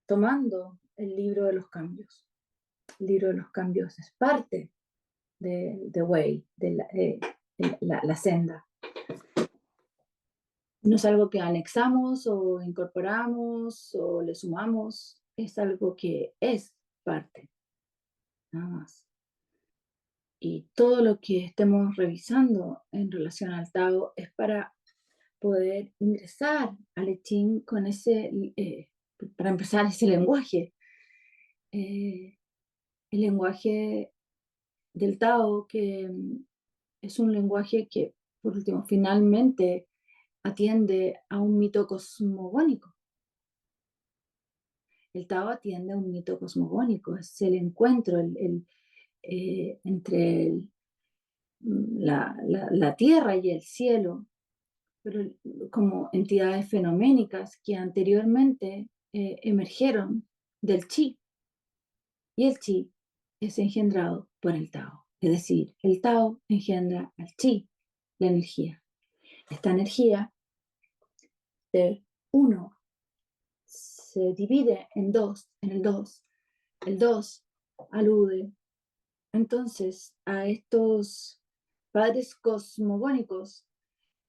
tomando el libro de los cambios. El libro de los cambios es parte de The Way, de la senda. No es algo que anexamos o incorporamos o le sumamos, es algo que es parte, nada más. Y todo lo que estemos revisando en relación al Tao es para poder ingresar al I Ching con para empezar, ese lenguaje. El lenguaje del Tao, que es un lenguaje que, por último, finalmente atiende a un mito cosmogónico. El Tao atiende a un mito cosmogónico, es el encuentro entre la tierra y el cielo, pero como entidades fenoménicas que anteriormente emergieron del chi, y el chi es engendrado por el Tao. Es decir, el Tao engendra al chi, la energía. Esta energía de uno se divide en dos, en el dos. El dos alude entonces a estos padres cosmogónicos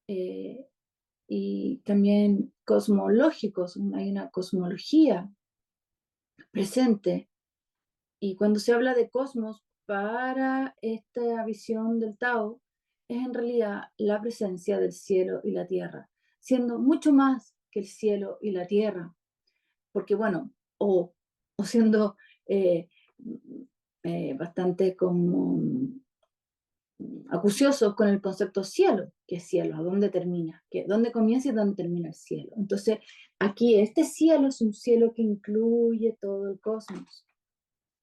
y también cosmológicos. Hay una cosmología presente. Y cuando se habla de cosmos, para esta visión del Tao, es en realidad la presencia del cielo y la tierra, siendo mucho más que el cielo y la tierra, porque bueno, o siendo eh, bastante como acuciosos con el concepto cielo, que es cielo, a dónde termina, dónde comienza y dónde termina el cielo. Entonces, aquí este cielo es un cielo que incluye todo el cosmos.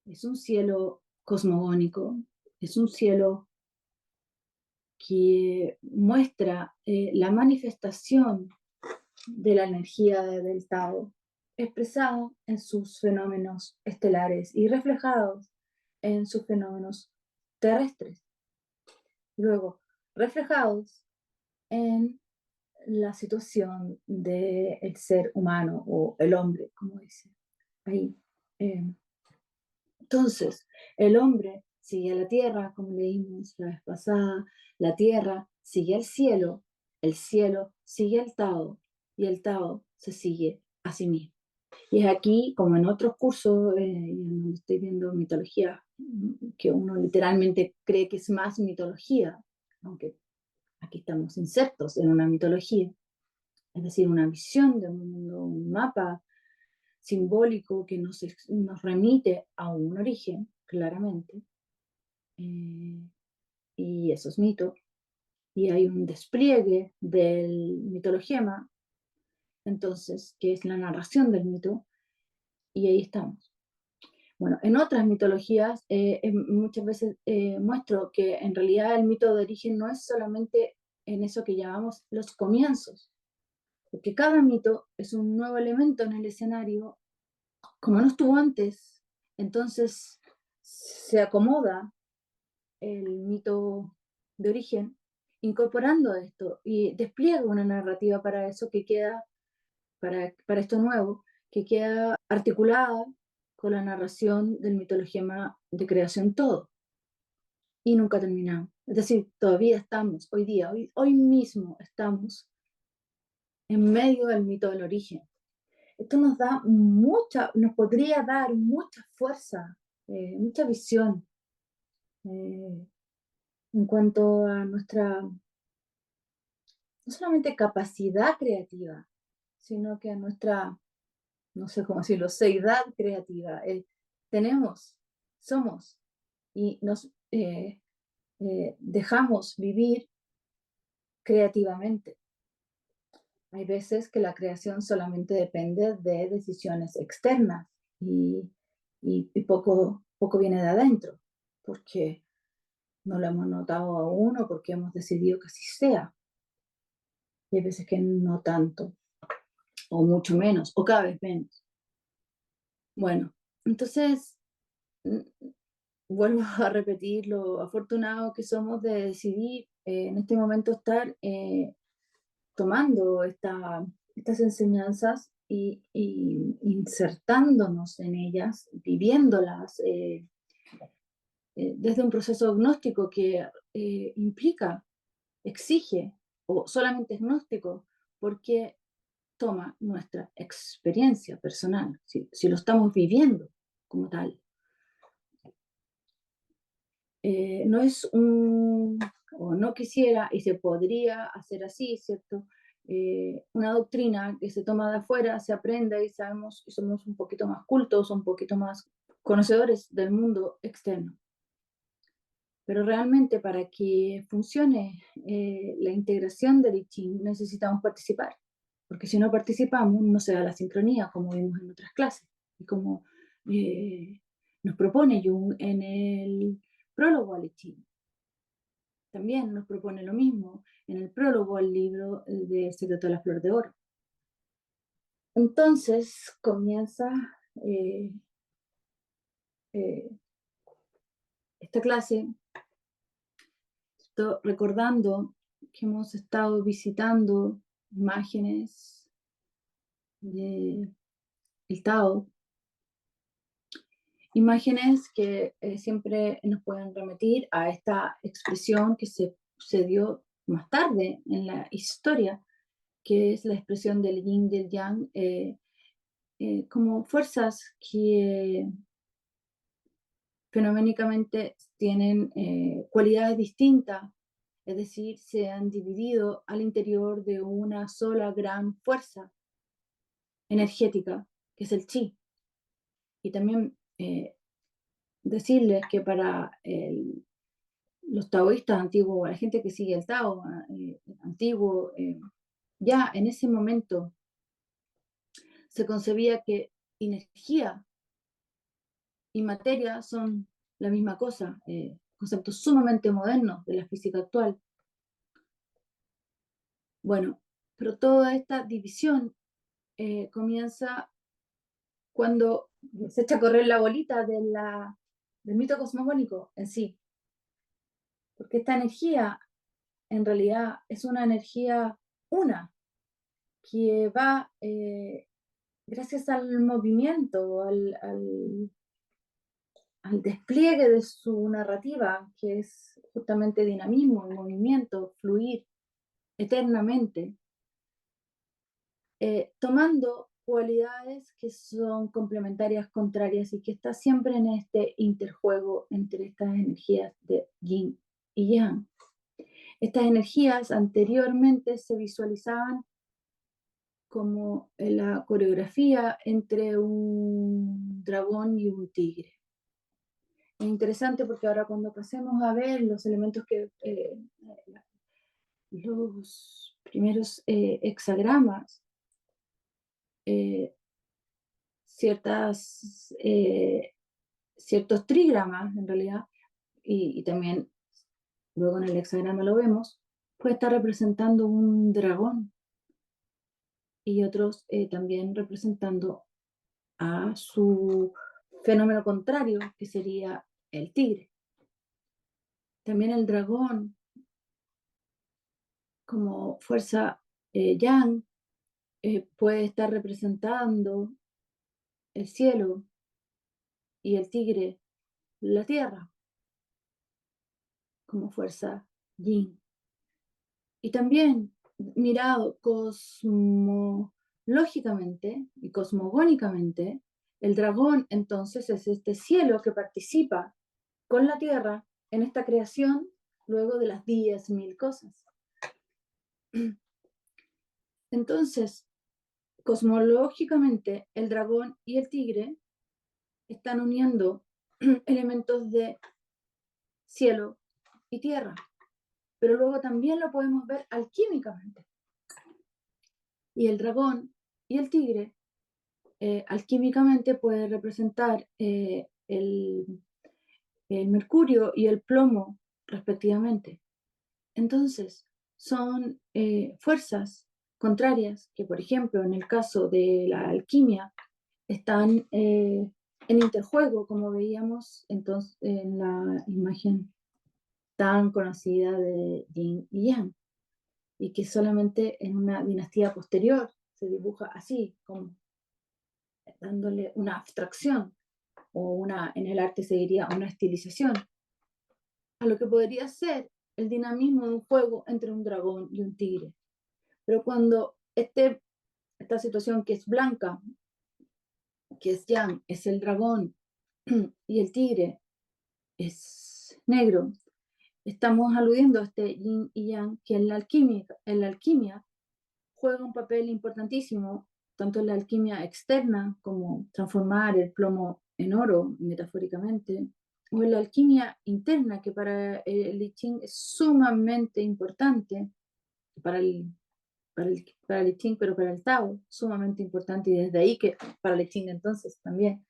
Es un cielo cosmogónico, es un cielo que muestra la manifestación de la energía del Tao, expresada en sus fenómenos estelares y reflejados en sus fenómenos terrestres. Luego, reflejados en la situación del ser humano o el hombre, como dice ahí. Entonces, el hombre sigue a la tierra, como leímos la vez pasada, la tierra sigue al cielo, el cielo sigue al Tao y el Tao se sigue a sí mismo. Y es aquí, como en otros cursos, donde estoy viendo mitología, que uno literalmente cree que es más mitología, aunque aquí estamos insertos en una mitología, es decir, una visión de un mundo, un mapa simbólico que nos remite a un origen, claramente, y eso es mito, y hay un despliegue del mitologema, entonces, que es la narración del mito, y ahí estamos. Bueno, en otras mitologías muchas veces muestro que en realidad el mito de origen no es solamente en eso que llamamos los comienzos, porque cada mito es un nuevo elemento en el escenario, como no estuvo antes, entonces se acomoda el mito de origen incorporando esto y despliega una narrativa para eso que queda, para esto nuevo, que queda articulada con la narración del mitologema de creación todo. Y nunca terminamos. Es decir, todavía estamos, hoy día, hoy mismo estamos en medio del mito del origen. Esto nos podría dar mucha fuerza, mucha visión en cuanto a nuestra, no solamente capacidad creativa, sino que a nuestra, no sé cómo decirlo, seidad creativa. Tenemos, somos y nos dejamos vivir creativamente. Hay veces que la creación solamente depende de decisiones externas y poco viene de adentro, porque no lo hemos notado aún o porque hemos decidido que así sea. Y hay veces que no tanto, o mucho menos, o cada vez menos. Bueno, entonces vuelvo a repetir lo afortunado que somos de decidir en este momento estar tomando estas enseñanzas y insertándonos en ellas, viviéndolas desde un proceso gnóstico que implica, exige, o solamente es gnóstico, porque toma nuestra experiencia personal, si lo estamos viviendo como tal. No es un, o no quisiera, y se podría hacer así, ¿cierto? Una doctrina que se toma de afuera, se aprende y sabemos, y somos un poquito más cultos, un poquito más conocedores del mundo externo. Pero realmente para que funcione la integración del I Ching necesitamos participar, porque si no participamos no se da la sincronía como vimos en otras clases y como nos propone Jung en el prólogo al I Ching. También nos propone lo mismo en el prólogo al libro de Secreto de la Flor de Oro. Entonces comienza eh, eh, esta clase recordando que hemos estado visitando imágenes del Tao, imágenes que siempre nos pueden remitir a esta expresión que se dio más tarde en la historia, que es la expresión del yin y del yang, como fuerzas que fenoménicamente tienen cualidades distintas, es decir, se han dividido al interior de una sola gran fuerza energética, que es el chi. Y también decirles que para los taoístas antiguos, o la gente que sigue el Tao antiguo, ya en ese momento se concebía que energía y materia son la misma cosa, conceptos sumamente modernos de la física actual. Bueno, pero toda esta división comienza cuando se echa a correr la bolita del mito cosmogónico en sí, porque esta energía en realidad es una energía una, que va gracias al movimiento, al despliegue de su narrativa, que es justamente dinamismo, movimiento, fluir eternamente, tomando cualidades que son complementarias, contrarias y que está siempre en este interjuego entre estas energías de yin y yang. Estas energías anteriormente se visualizaban como la coreografía entre un dragón y un tigre. Es interesante porque ahora cuando pasemos a ver los elementos que los primeros hexagramas, eh, ciertos trígramas en realidad, y también luego en el hexagrama lo vemos, puede estar representando un dragón y otros también representando a su fenómeno contrario, que sería el tigre. También el dragón como fuerza yang puede estar representando el cielo y el tigre la tierra como fuerza yin. Y también mirado cosmológicamente y cosmogónicamente, el dragón entonces es este cielo que participa con la tierra en esta creación luego de las 10.000 cosas. Entonces, cosmológicamente, el dragón y el tigre están uniendo elementos de cielo y tierra, pero luego también lo podemos ver alquímicamente. Y el dragón y el tigre alquímicamente puede representar el mercurio y el plomo respectivamente. Entonces, son fuerzas contrarias que, por ejemplo, en el caso de la alquimia, están en interjuego, como veíamos entonces en la imagen tan conocida de Yin y Yang, y que solamente en una dinastía posterior se dibuja así, como dándole una abstracción, o en el arte se diría una estilización, a lo que podría ser el dinamismo de un juego entre un dragón y un tigre. Pero cuando esta situación que es blanca, que es yang, es el dragón, y el tigre es negro, estamos aludiendo a este yin y yang que en la alquimia juega un papel importantísimo, tanto en la alquimia externa, como transformar el plomo en oro, metafóricamente, o en la alquimia interna, que para el I Ching es sumamente importante, para el, para el I Ching, pero para el Tao, sumamente importante, y desde ahí que para el I Ching entonces también.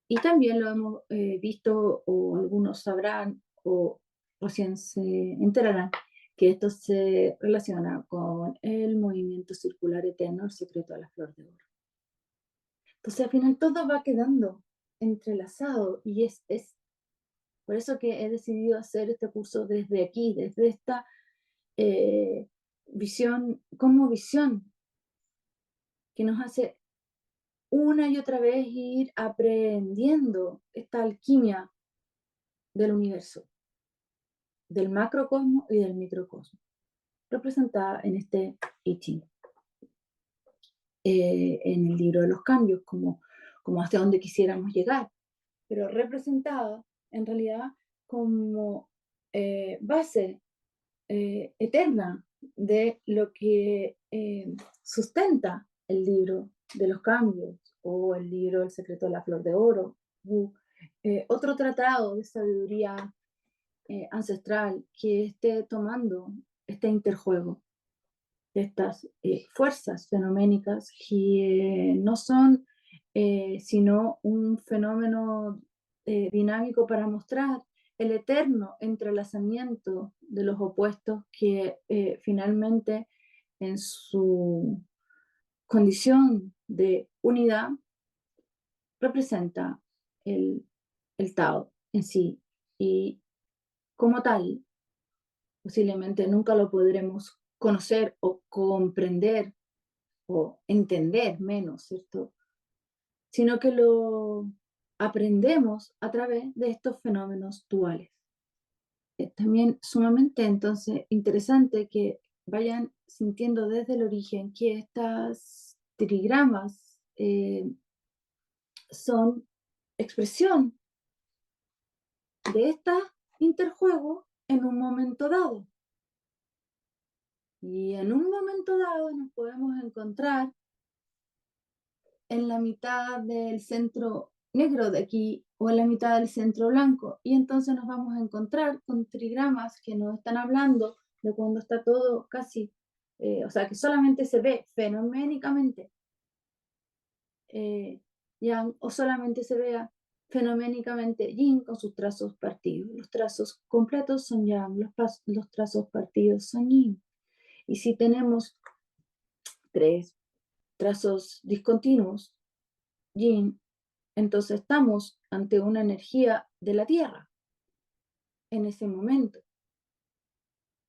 Y también lo hemos visto, o algunos sabrán, o recién se enterarán, que esto se relaciona con el movimiento circular eterno, el secreto de la flor de oro. Entonces al final todo va quedando entrelazado, y es por eso que he decidido hacer este curso desde aquí, desde esta visión, como visión, que nos hace una y otra vez ir aprendiendo esta alquimia del universo, del macrocosmo y del microcosmo, representada en este I Ching, en el libro de los cambios, como hacia donde quisiéramos llegar, pero representada en realidad como base eterna de lo que sustenta el libro de los cambios, o el libro El secreto de la flor de oro, otro tratado de sabiduría ancestral que esté tomando este interjuego de estas fuerzas fenoménicas que no son sino un fenómeno dinámico para mostrar el eterno entrelazamiento de los opuestos que finalmente en su condición de unidad representa el, el Tao en sí, y como tal posiblemente nunca lo podremos conocer o comprender o entender menos, ¿cierto? Sino que lo aprendemos a través de estos fenómenos duales. Es también sumamente entonces interesante que vayan sintiendo desde el origen que estas trigramas son expresión de este interjuego en un momento dado. Y en un momento dado nos podemos encontrar en la mitad del centro negro de aquí, o en la mitad del centro blanco, y entonces nos vamos a encontrar con trigramas que nos están hablando de cuando está todo casi, o sea, que solamente se ve fenoménicamente yang, o solamente se vea fenoménicamente yin con sus trazos partidos. Los trazos completos son yang, los trazos partidos son yin. Y si tenemos tres trazos discontinuos, yin, entonces estamos ante una energía de la Tierra en ese momento.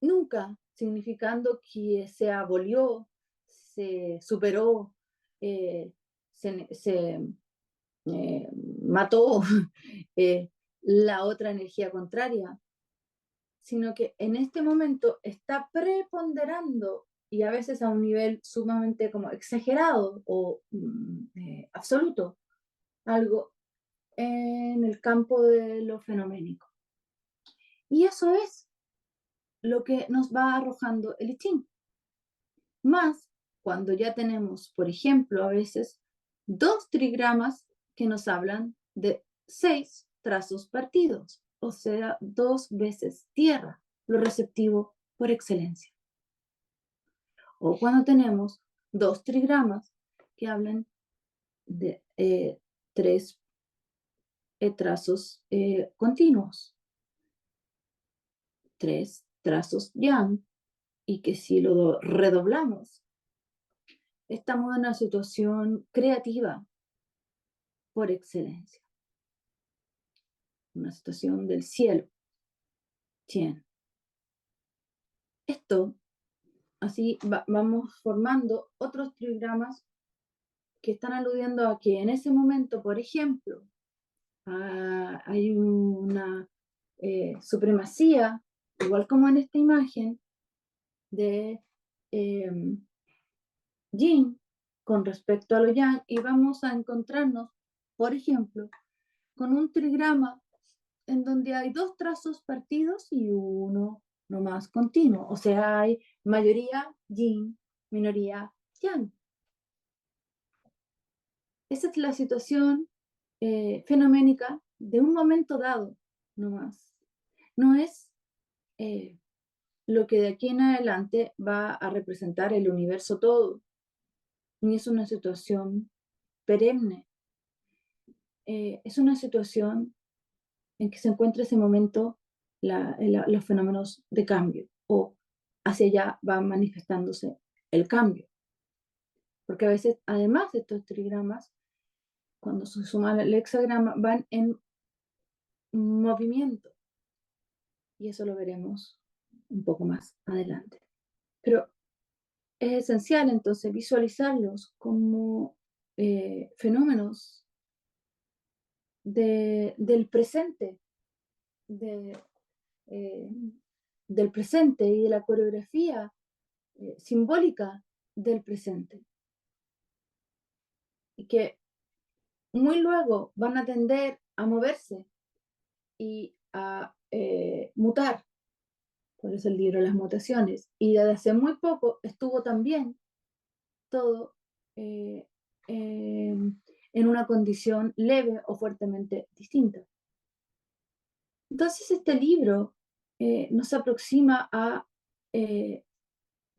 Nunca significando que se abolió, se superó, eh, se mató la otra energía contraria, sino que en este momento está preponderando, y a veces a un nivel sumamente como exagerado o absoluto, algo en el campo de lo fenoménico. Y eso es lo que nos va arrojando el I Ching. Más cuando ya tenemos, por ejemplo, a veces 2 trigramas que nos hablan de 6 trazos partidos, o sea, 2 veces tierra, lo receptivo por excelencia. O cuando tenemos 2 trigramas que hablan de 3 trazos continuos, 3 trazos yang, y que si lo redoblamos, estamos en una situación creativa por excelencia, una situación del cielo. Tien. Esto así vamos formando otros trigramas que están aludiendo a que en ese momento, por ejemplo, hay una supremacía, igual como en esta imagen, de yin con respecto a lo yang, y vamos a encontrarnos, por ejemplo, con un trigrama en donde hay dos trazos partidos y uno nomás continuo. O sea, hay mayoría yin, minoría yang. Esa es la situación fenoménica de un momento dado nomás. No es lo que de aquí en adelante va a representar el universo todo, ni es una situación perenne. Es una situación en que se encuentra ese momento los fenómenos de cambio, o hacia allá va manifestándose el cambio. Porque a veces, además de estos trigramas, cuando se suma el hexagrama, van en movimiento. Y eso lo veremos un poco más adelante. Pero es esencial entonces visualizarlos como fenómenos del presente, de, eh, del presente y de la coreografía simbólica del presente. Y que muy luego van a tender a moverse y a mutar. Por eso el libro de las mutaciones. Y desde hace muy poco estuvo también todo eh, eh, en una condición leve o fuertemente distinta. Entonces este libro nos aproxima a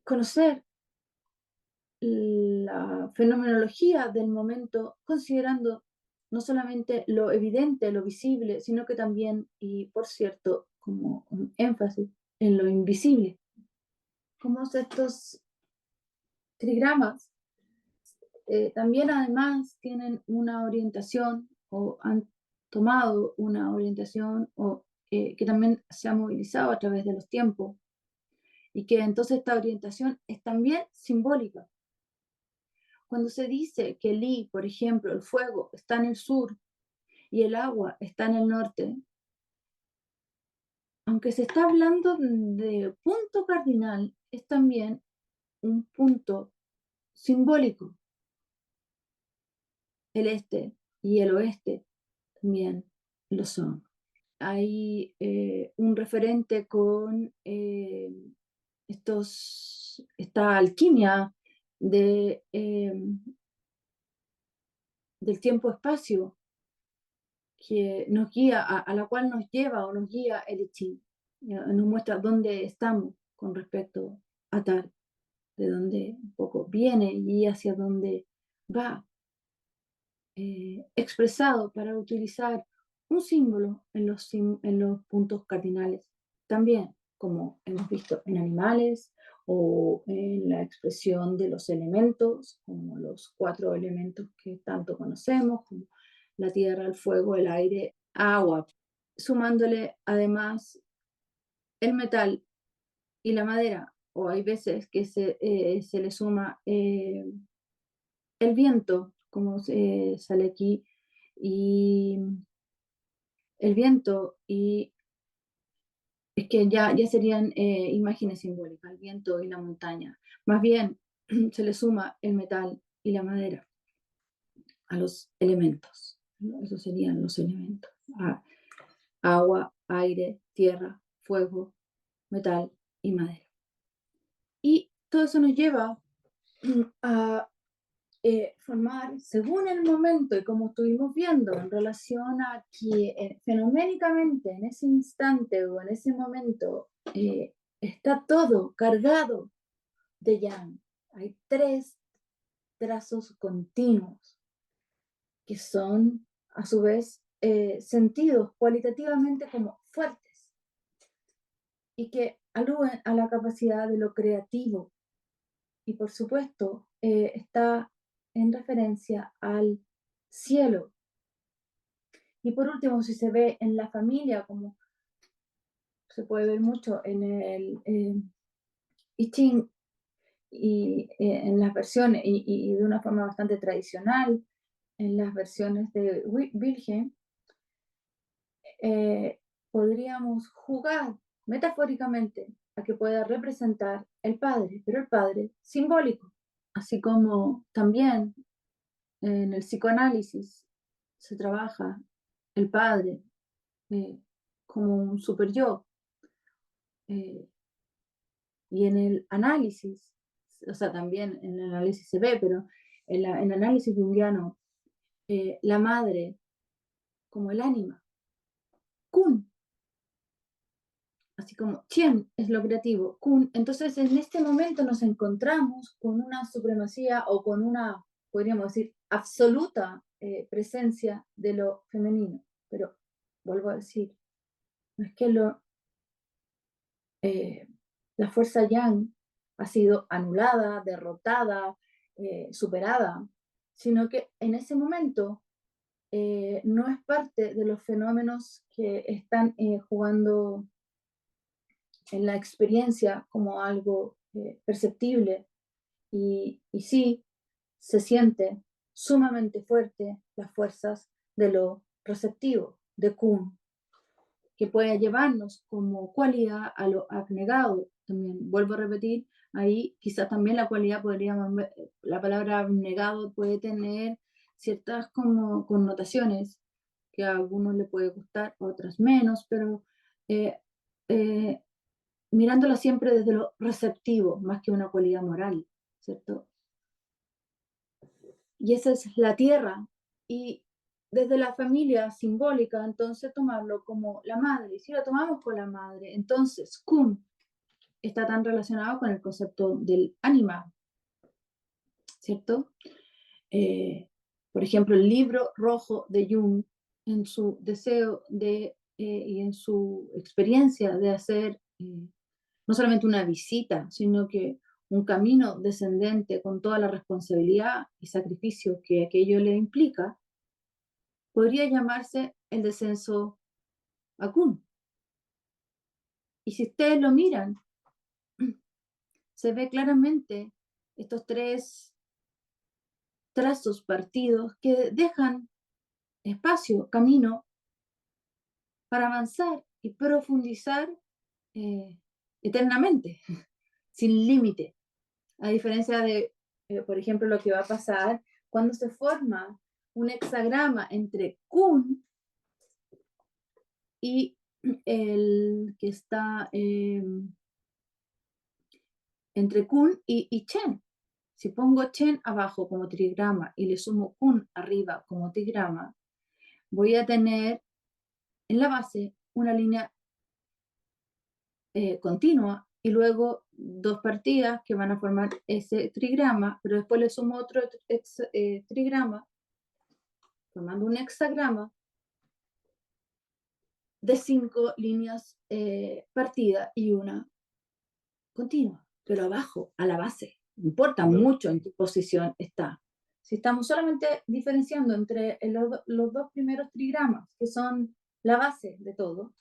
conocer la fenomenología del momento, considerando no solamente lo evidente, lo visible, sino que también, y por cierto, como un énfasis en lo invisible. Como estos trigramas también además tienen una orientación o han tomado una orientación o que también se ha movilizado a través de los tiempos y que entonces esta orientación es también simbólica. Cuando se dice que el Li, por ejemplo, el fuego está en el sur y el agua está en el norte, aunque se está hablando de punto cardinal, es también un punto simbólico. El este y el oeste también lo son. Hay un referente con esta alquimia de, del tiempo-espacio que nos guía, a la cual nos lleva o nos guía el I Ching. Nos muestra dónde estamos con respecto a tal, de dónde un poco viene y hacia dónde va, expresado para utilizar un símbolo en los puntos cardinales. También, como hemos visto en animales o en la expresión de los elementos, como los 4 elementos que tanto conocemos, como la tierra, el fuego, el aire, agua, sumándole además el metal y la madera, o hay veces que se le suma el viento, como sale aquí, y el viento, y es que ya serían imágenes simbólicas, el viento y la montaña. Más bien se le suma el metal y la madera a los elementos, ¿no? Esos serían los elementos. Agua, aire, tierra, fuego, metal y madera. Y todo eso nos lleva a formar, según el momento y como estuvimos viendo, en relación a que fenoménicamente en ese instante o en ese momento está todo cargado de yang. Hay 3 trazos continuos que son a su vez sentidos cualitativamente como fuertes y que aluden a la capacidad de lo creativo. Y por supuesto está en referencia al cielo. Y por último, si se ve en la familia, como se puede ver mucho en el I Ching, en las versiones, y de una forma bastante tradicional, en las versiones de Wilhelm, podríamos jugar metafóricamente a que pueda representar el Padre, pero el Padre simbólico, así como también en el psicoanálisis se trabaja el Padre como un super yo, eh, y en el análisis, o sea, también en el análisis se ve, pero en el análisis junguiano, la madre como el ánima, kun, así como Chien es lo creativo, kun. Entonces, en este momento nos encontramos con una supremacía o con una, podríamos decir, absoluta presencia de lo femenino. Pero vuelvo a decir, no es que la fuerza yang ha sido anulada, derrotada, superada, sino que en ese momento no es parte de los fenómenos que están jugando en la experiencia como algo perceptible, y sí se siente sumamente fuerte las fuerzas de lo receptivo, de Kuhn, que puede llevarnos como cualidad a lo abnegado. También vuelvo a repetir, ahí quizás también la cualidad podríamos, la palabra abnegado puede tener ciertas como connotaciones que a algunos le puede gustar, a otras menos, pero eh, eh, mirándolo siempre desde lo receptivo, más que una cualidad moral, ¿cierto? Y esa es la tierra. Y desde la familia simbólica, entonces tomarlo como la madre. Y si lo tomamos con la madre, entonces Kun está tan relacionado con el concepto del ánima, ¿cierto? Eh, por ejemplo, el libro rojo de Jung, en su deseo y en su experiencia de hacer no solamente una visita, sino que un camino descendente con toda la responsabilidad y sacrificio que aquello le implica, podría llamarse el descenso a Kun. Y si ustedes lo miran, se ve claramente estos tres trazos partidos que dejan espacio, camino para avanzar y profundizar eternamente, sin límite. A diferencia de, por ejemplo, lo que va a pasar cuando se forma un hexagrama entre Kun y el que está entre Kun y Chen. Si pongo Chen abajo como trigrama y le sumo Kun arriba como trigrama, voy a tener en la base una línea continua y luego dos partidas que van a formar ese trigrama, pero después le sumo otro trigrama, formando un hexagrama de 5 líneas partidas y una continua, pero abajo, a la base. Importa mucho en qué posición está. Si estamos solamente diferenciando entre los dos primeros trigramas, que son la base de todo,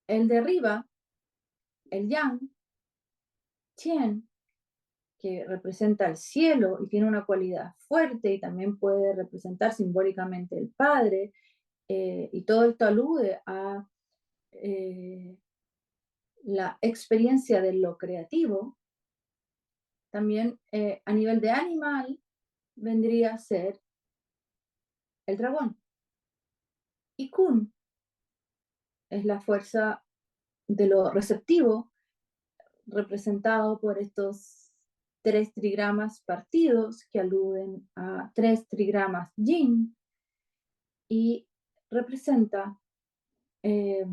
el de arriba, el yang, Qian, que representa el cielo y tiene una cualidad fuerte y también puede representar simbólicamente el Padre, y todo esto alude a la experiencia de lo creativo. También a nivel de animal vendría a ser el dragón. Y Kun es la fuerza de lo receptivo, representado por estos tres trigramas partidos que aluden a tres trigramas yin, y representa eh,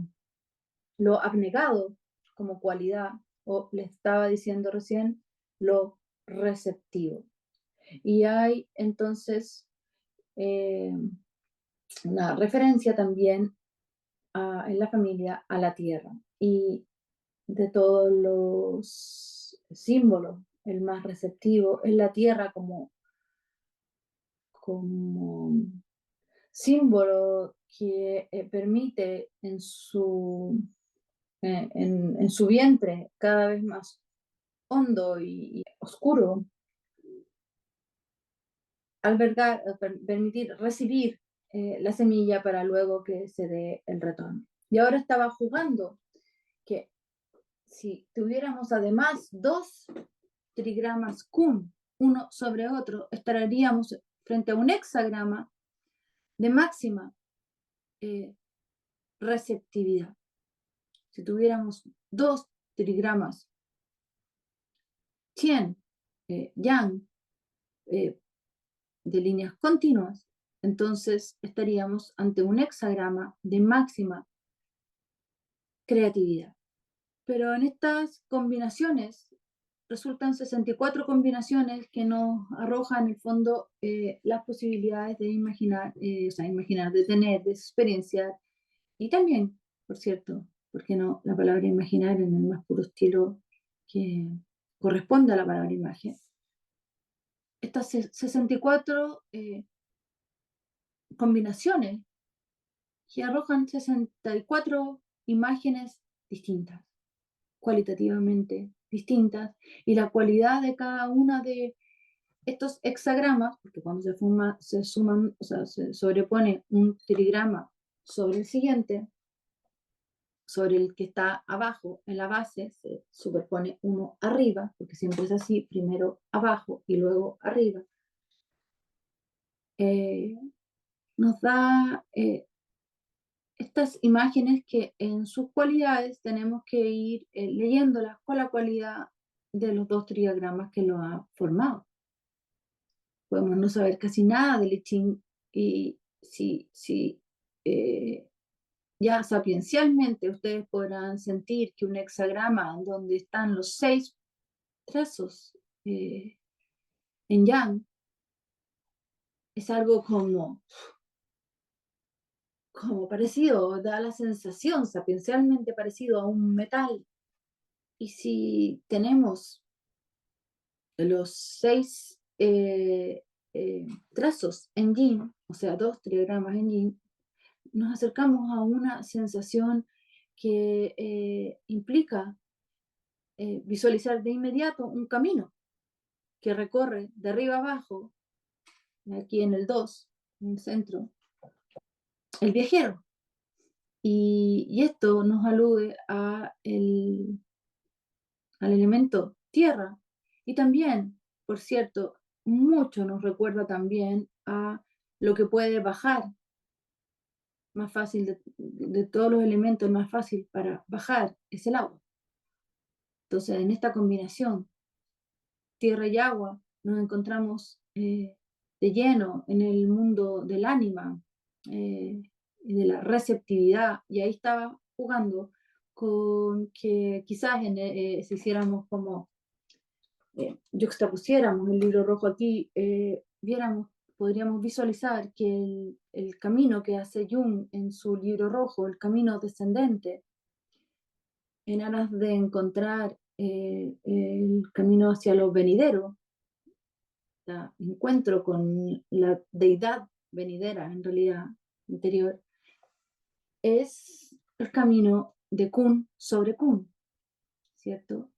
lo abnegado como cualidad, o le estaba diciendo recién, lo receptivo. Y hay entonces eh, una referencia también en la familia a la tierra, y de todos los símbolos, el más receptivo es la tierra como símbolo que permite en su vientre cada vez más hondo y oscuro, albergar, permitir recibir la semilla para luego que se dé el retorno. Y ahora estaba jugando que si tuviéramos además dos trigramas kun, uno sobre otro, estaríamos frente a un hexagrama de máxima eh, receptividad. Si tuviéramos dos trigramas Qian, Yang, eh, de líneas continuas, entonces estaríamos ante un hexagrama de máxima creatividad. Pero en estas combinaciones resultan 64 combinaciones que nos arrojan en el fondo las posibilidades de imaginar, o sea, imaginar, de tener, de experienciar, y también, por cierto, ¿por qué no? La palabra imaginar en el más puro estilo que corresponde a la palabra imagen. Estas 64 combinaciones que arrojan 64 imágenes distintas, cualitativamente distintas, y la cualidad de cada una de estos hexagramas, porque cuando se suman, o sea, se sobrepone un trigrama sobre el siguiente, sobre el que está abajo en la base, se superpone uno arriba, porque siempre es así, primero abajo y luego arriba, eh, nos da estas imágenes que en sus cualidades tenemos que ir leyéndolas con la cualidad de los dos triagramas que lo han formado. Podemos no saber casi nada del I Ching y si ya sapiencialmente ustedes podrán sentir que un hexagrama donde están los 6 trazos en Yang es algo como parecido, da la sensación sapiencialmente parecido a un metal. Y si tenemos los 6 trazos en Yin, o sea, 2 triagramas en Yin, nos acercamos a una sensación que implica visualizar de inmediato un camino que recorre de arriba a abajo, aquí en el 2, en el centro, el viajero. Y esto nos alude al elemento tierra. Y también, por cierto, mucho nos recuerda también a lo que puede bajar más fácil de todos los elementos, más fácil para bajar es el agua. Entonces, en esta combinación tierra y agua, nos encontramos de lleno en el mundo del ánima y de la receptividad, y ahí estaba jugando con que quizás si hiciéramos como juxtapusiéramos el libro rojo aquí, viéramos, podríamos visualizar que el camino que hace Jung en su libro rojo, el camino descendente, en aras de encontrar el camino hacia lo venidero, encuentro con la deidad venidera, en realidad, interior, es el camino de Kun sobre Kun, ¿cierto?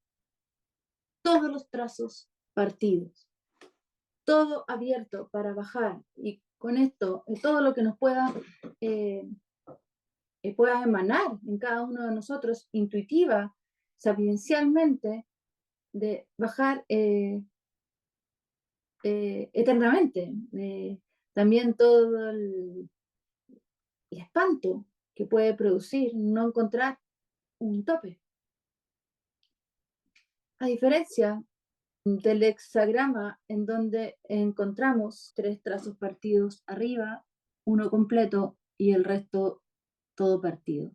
Todos los trazos partidos, todo abierto para bajar, y con esto, todo lo que nos pueda emanar en cada uno de nosotros, intuitiva, sapiencialmente, de bajar eternamente. También todo el espanto que puede producir no encontrar un tope. A diferencia del hexagrama en donde encontramos 3 trazos partidos arriba, uno completo y el resto todo partido.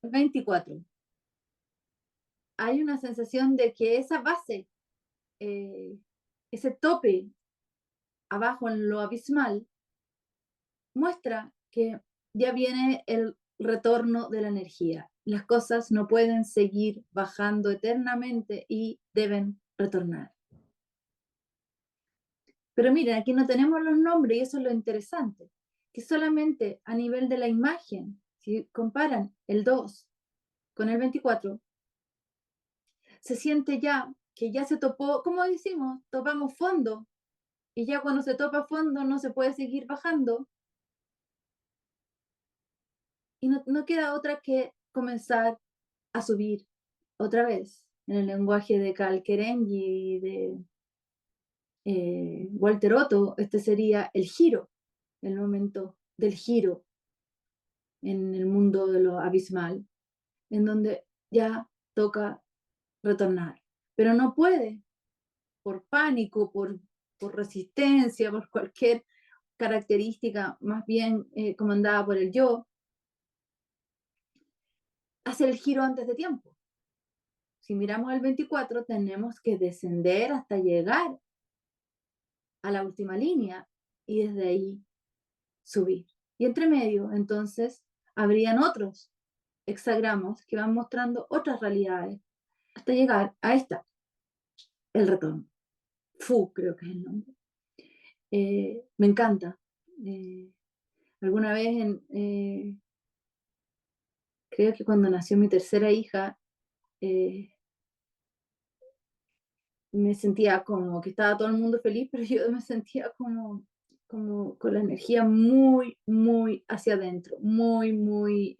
El 24. Hay una sensación de que esa base, ese tope abajo en lo abismal, muestra que ya viene el retorno de la energía. Las cosas no pueden seguir bajando eternamente y deben retornar. Pero miren, aquí no tenemos los nombres y eso es lo interesante, que solamente a nivel de la imagen, si comparan el 2 con el 24, se siente ya que ya se topó, como decimos, topamos fondo, y ya cuando se topa fondo no se puede seguir bajando, y no queda otra que comenzar a subir otra vez. En el lenguaje de Cal Kerenyi y de Walter Otto, este sería el giro, el momento del giro en el mundo de lo abismal, en donde ya toca retornar, pero no puede, por pánico, por resistencia, por cualquier característica más bien comandada por el yo, hacer el giro antes de tiempo. Si miramos el 24, tenemos que descender hasta llegar a la última línea y desde ahí subir. Y entre medio, entonces, habrían otros hexagramas que van mostrando otras realidades hasta llegar a esta, el retorno. Fu, creo que es el nombre. Me encanta. Alguna vez, creo que cuando nació mi tercera hija, eh, me sentía como que estaba todo el mundo feliz, pero yo me sentía como con la energía muy, muy hacia adentro, muy, muy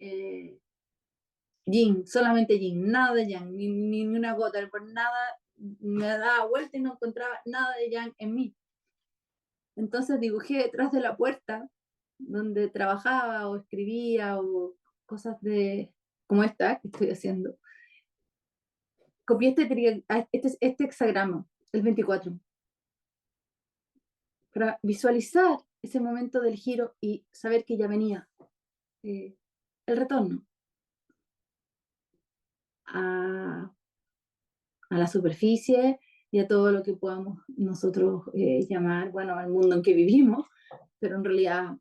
yin, solamente yin, nada de yang, ni una gota, por nada, me daba vuelta y no encontraba nada de yang en mí. Entonces dibujé detrás de la puerta donde trabajaba o escribía o cosas de como esta que estoy haciendo. Copié este hexagrama, el 24, para visualizar ese momento del giro y saber que ya venía el retorno a, a la superficie y a todo lo que podamos nosotros llamar, bueno, al mundo en que vivimos, pero en realidad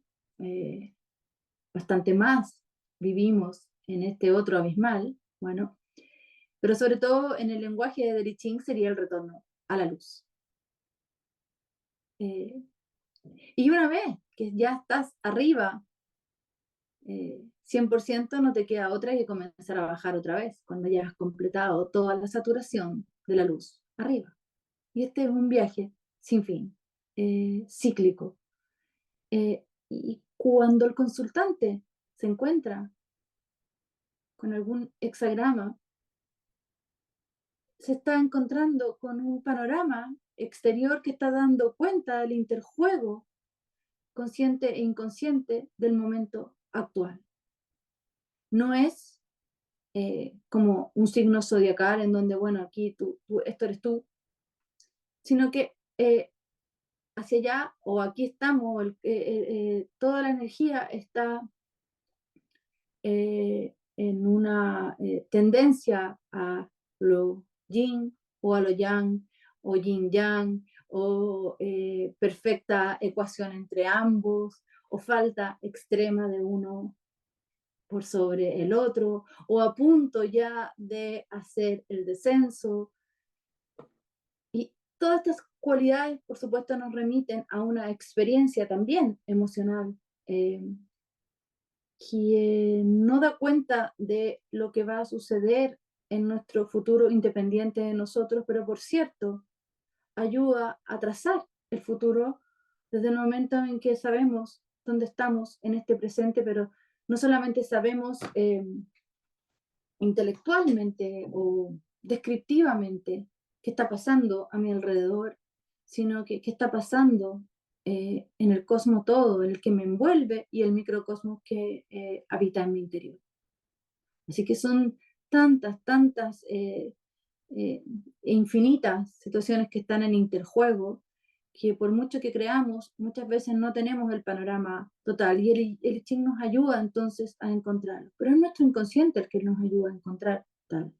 bastante más vivimos en este otro abismal, bueno, pero sobre todo en el lenguaje de Deri Ching sería el retorno a la luz. Eh, y una vez que ya estás arriba, 100% no te queda otra que comenzar a bajar otra vez, cuando ya has completado toda la saturación de la luz arriba. Y este es un viaje sin fin, cíclico. Y cuando el consultante se encuentra con algún hexagrama, se está encontrando con un panorama exterior que está dando cuenta del interjuego consciente e inconsciente del momento actual. No es como un signo zodiacal en donde, bueno, aquí esto eres tú, sino que hacia allá o aquí estamos, toda la energía está en una tendencia a lo yin o a lo yang, o yin yang, o perfecta ecuación entre ambos, o falta extrema de uno por sobre el otro, o a punto ya de hacer el descenso. Y todas estas cualidades, por supuesto, nos remiten a una experiencia también emocional. Quien no da cuenta de lo que va a suceder en nuestro futuro independiente de nosotros, pero por cierto, ayuda a trazar el futuro desde el momento en que sabemos dónde estamos en este presente, pero no solamente sabemos intelectualmente o descriptivamente qué está pasando a mi alrededor, sino que qué está pasando en el cosmos todo, en el que me envuelve y el microcosmos que habita en mi interior. Así que son tantas e infinitas situaciones que están en interjuego, que por mucho que creamos, muchas veces no tenemos el panorama total y el I Ching nos ayuda entonces a encontrarlo, pero es nuestro inconsciente el que nos ayuda a encontrar tal.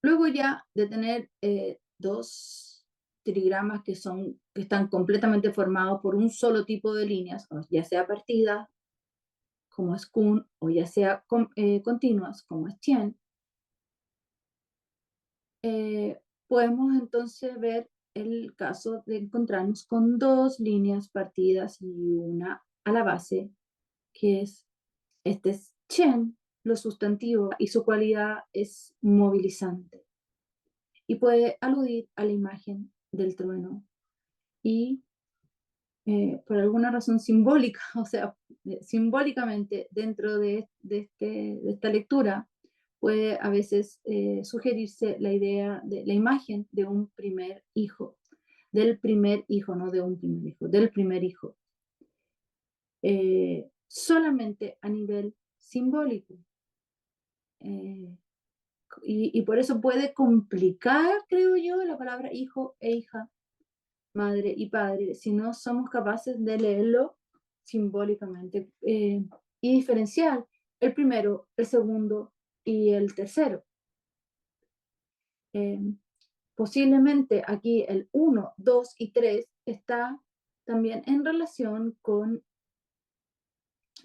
Luego ya de tener dos trigramas que están completamente formados por un solo tipo de líneas, ya sea partidas, como es Kun, o ya sea continuas, como es Tien, podemos entonces ver el caso de encontrarnos con dos líneas partidas y una a la base, que este es Chen, lo sustantivo, y su cualidad es movilizante. y puede aludir a la imagen del trueno. Y por alguna razón simbólica, o sea, simbólicamente dentro de esta lectura, puede a veces sugerirse la idea de la imagen de un primer hijo, del primer hijo, no de un primer hijo, del primer hijo, solamente a nivel simbólico. Y por eso puede complicar, creo yo, la palabra hijo e hija, madre y padre, si no somos capaces de leerlo simbólicamente y diferenciar el primero, el segundo y el tercero. Eh, Posiblemente aquí el 1, 2 y 3 está también en relación con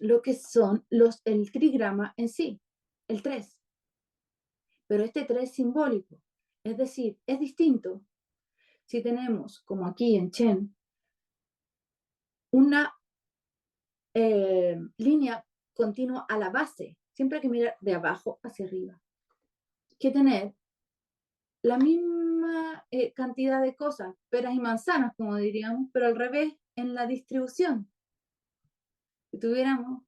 lo que son el trigrama en sí, el 3. Pero este 3 simbólico, es decir, es distinto si tenemos, como aquí en Chen, una línea continua a la base, siempre hay que mirar de abajo hacia arriba, que tener la misma cantidad de cosas, peras y manzanas, como diríamos, pero al revés en la distribución. Si tuviéramos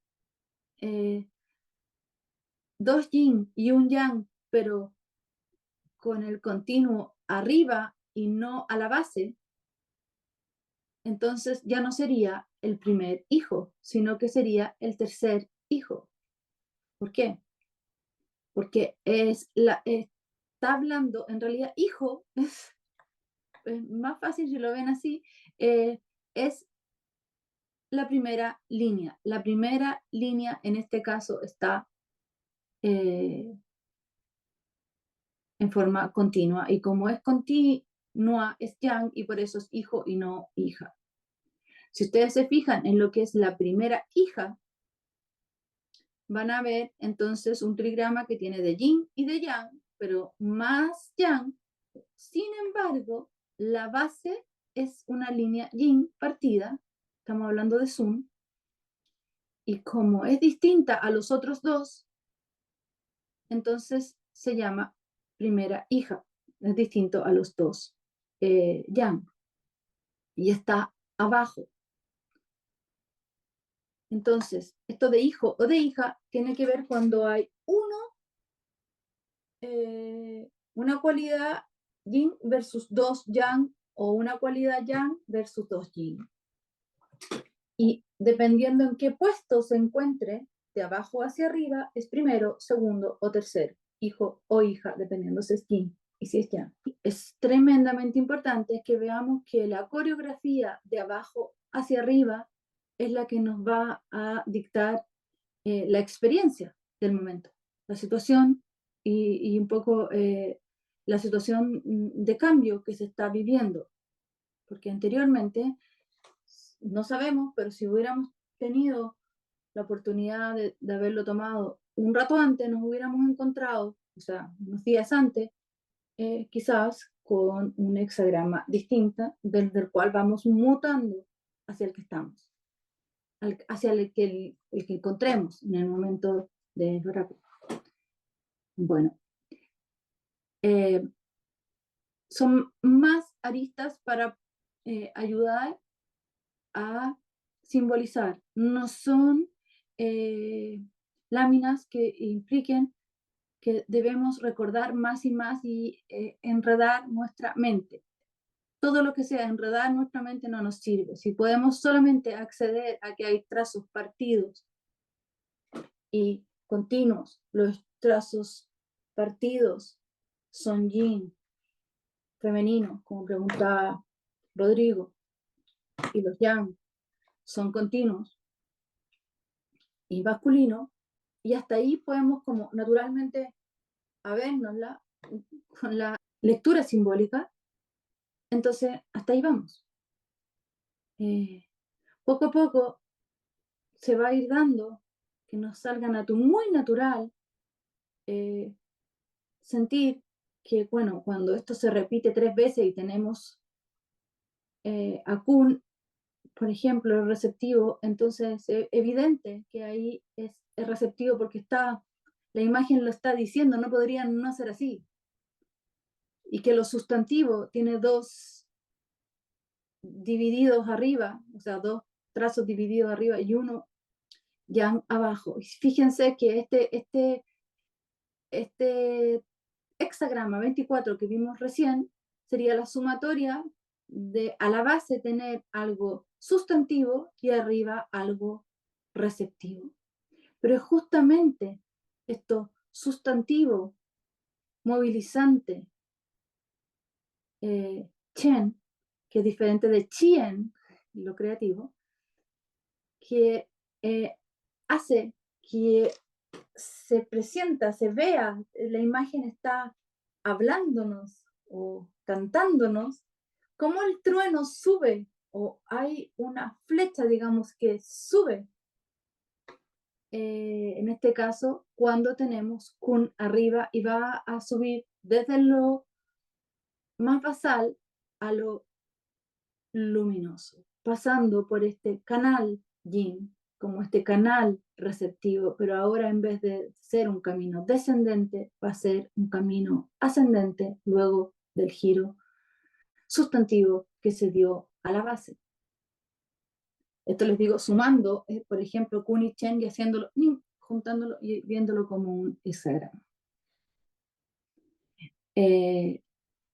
dos yin y un yang, pero con el continuo arriba y no a la base, entonces ya no sería el primer hijo, sino que sería el tercer hijo. ¿Por qué? Porque está hablando, en realidad, hijo, es más fácil si lo ven así, es la primera línea. La primera línea en este caso está en forma continua, y como es continua, es yang, y por eso es hijo y no hija. Si ustedes se fijan en lo que es la primera hija, van a ver entonces un trigrama que tiene de yin y de yang, pero más yang. Sin embargo, la base es una línea yin partida, estamos hablando de Sun, y como es distinta a los otros dos, entonces se llama primera hija, es distinto a los dos yang, y está abajo. Entonces, esto de hijo o de hija tiene que ver cuando hay una cualidad yin versus dos yang, o una cualidad yang versus dos yin. Y dependiendo en qué puesto se encuentre, de abajo hacia arriba, es primero, segundo o tercero, hijo o hija, dependiendo si es yin y si es yang. Es tremendamente importante que veamos que la coreografía de abajo hacia arriba es la que nos va a dictar la experiencia del momento, la situación y un poco la situación de cambio que se está viviendo. Porque anteriormente, no sabemos, pero si hubiéramos tenido la oportunidad de haberlo tomado un rato antes, nos hubiéramos encontrado, o sea, unos días antes, quizás con un hexagrama distinta, desde el cual vamos mutando hacia el que estamos, hacia el que encontremos en el momento del oráculo. Bueno, son más aristas para ayudar a simbolizar. No son láminas que impliquen que debemos recordar más y más y enredar nuestra mente. Todo lo que sea enredar nuestra mente no nos sirve. Si podemos solamente acceder a que hay trazos partidos y continuos, los trazos partidos son yin, femenino, como preguntaba Rodrigo, y los yang son continuos y masculino, y hasta ahí podemos como naturalmente habernosla con la lectura simbólica. Entonces, hasta ahí vamos. Poco a poco se va a ir dando que nos salga muy natural sentir que, bueno, cuando esto se repite 3 veces y tenemos a Kun, por ejemplo, receptivo, entonces es evidente que ahí es receptivo porque la imagen lo está diciendo, no podría no ser así. y que lo sustantivo tiene dos divididos arriba, o sea, dos trazos divididos arriba y uno ya abajo. Y fíjense que este hexagrama 24 que vimos recién sería la sumatoria de a la base tener algo sustantivo y arriba algo receptivo. Pero es justamente esto sustantivo, movilizante, chen, que es diferente de chien, lo creativo, que hace que se presenta, se vea, la imagen está hablándonos o cantándonos, como el trueno sube o hay una flecha, digamos, que sube. En este caso, cuando tenemos kun arriba y va a subir desde lo más basal a lo luminoso, pasando por este canal yin, como este canal receptivo, pero ahora en vez de ser un camino descendente, va a ser un camino ascendente luego del giro sustantivo que se dio a la base. Esto les digo sumando, por ejemplo, kun y chen y haciéndolo, juntándolo y viéndolo como un hexagrama.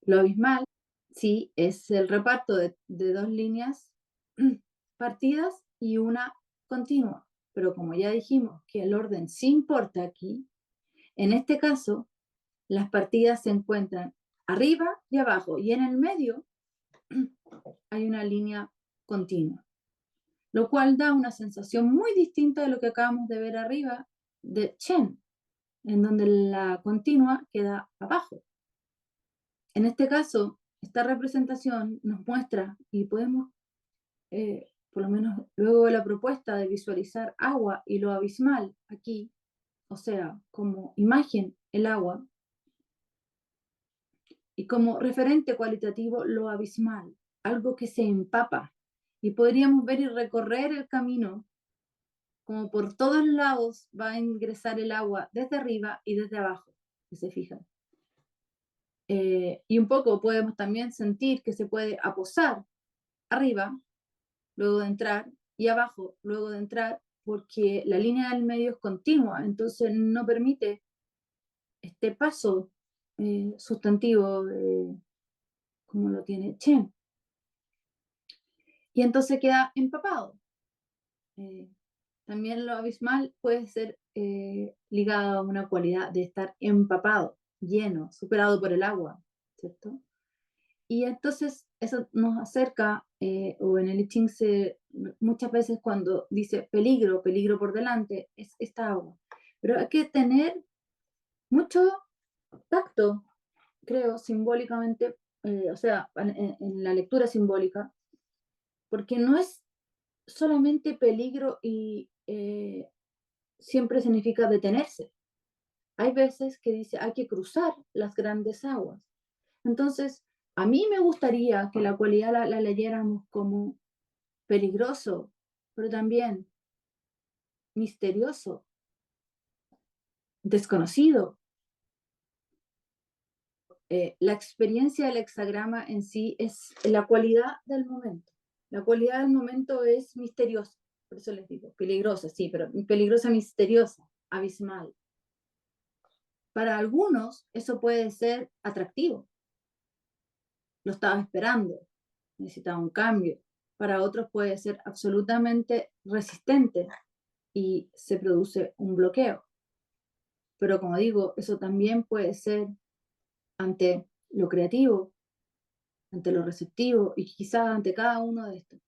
Lo abismal, sí, es el reparto de dos líneas partidas y una continua. Pero como ya dijimos que el orden sí importa aquí, en este caso las partidas se encuentran arriba y abajo y en el medio hay una línea continua, lo cual da una sensación muy distinta de lo que acabamos de ver arriba de Chen, en donde la continua queda abajo. En este caso, esta representación nos muestra, y podemos, por lo menos luego de la propuesta de visualizar agua y lo abismal aquí, o sea, como imagen el agua, y como referente cualitativo lo abismal, algo que se empapa. Y podríamos ver y recorrer el camino, como por todos lados va a ingresar el agua desde arriba y desde abajo, si se fijan. Y un poco podemos también sentir que se puede aposar arriba, luego de entrar, y abajo, luego de entrar, porque la línea del medio es continua, entonces no permite este paso sustantivo como lo tiene Chen. Y entonces queda empapado. También lo abismal puede ser ligado a una cualidad de estar empapado, lleno, superado por el agua, ¿cierto? Y entonces eso nos acerca, o en el I Ching muchas veces cuando dice peligro, peligro por delante, es esta agua. Pero hay que tener mucho tacto, creo, simbólicamente, o sea, en la lectura simbólica, porque no es solamente peligro y siempre significa detenerse. Hay veces que dice hay que cruzar las grandes aguas. Entonces, a mí me gustaría que la cualidad la leyéramos como peligroso, pero también misterioso, desconocido. La experiencia del hexagrama en sí es la cualidad del momento. La cualidad del momento es misteriosa, por eso les digo, peligrosa, sí, pero peligrosa, misteriosa, abismal. Para algunos eso puede ser atractivo. Lo estaba esperando, necesitaba un cambio. Para otros puede ser absolutamente resistente y se produce un bloqueo. Pero como digo, eso también puede ser ante lo creativo, ante lo receptivo y quizás ante cada uno de estos.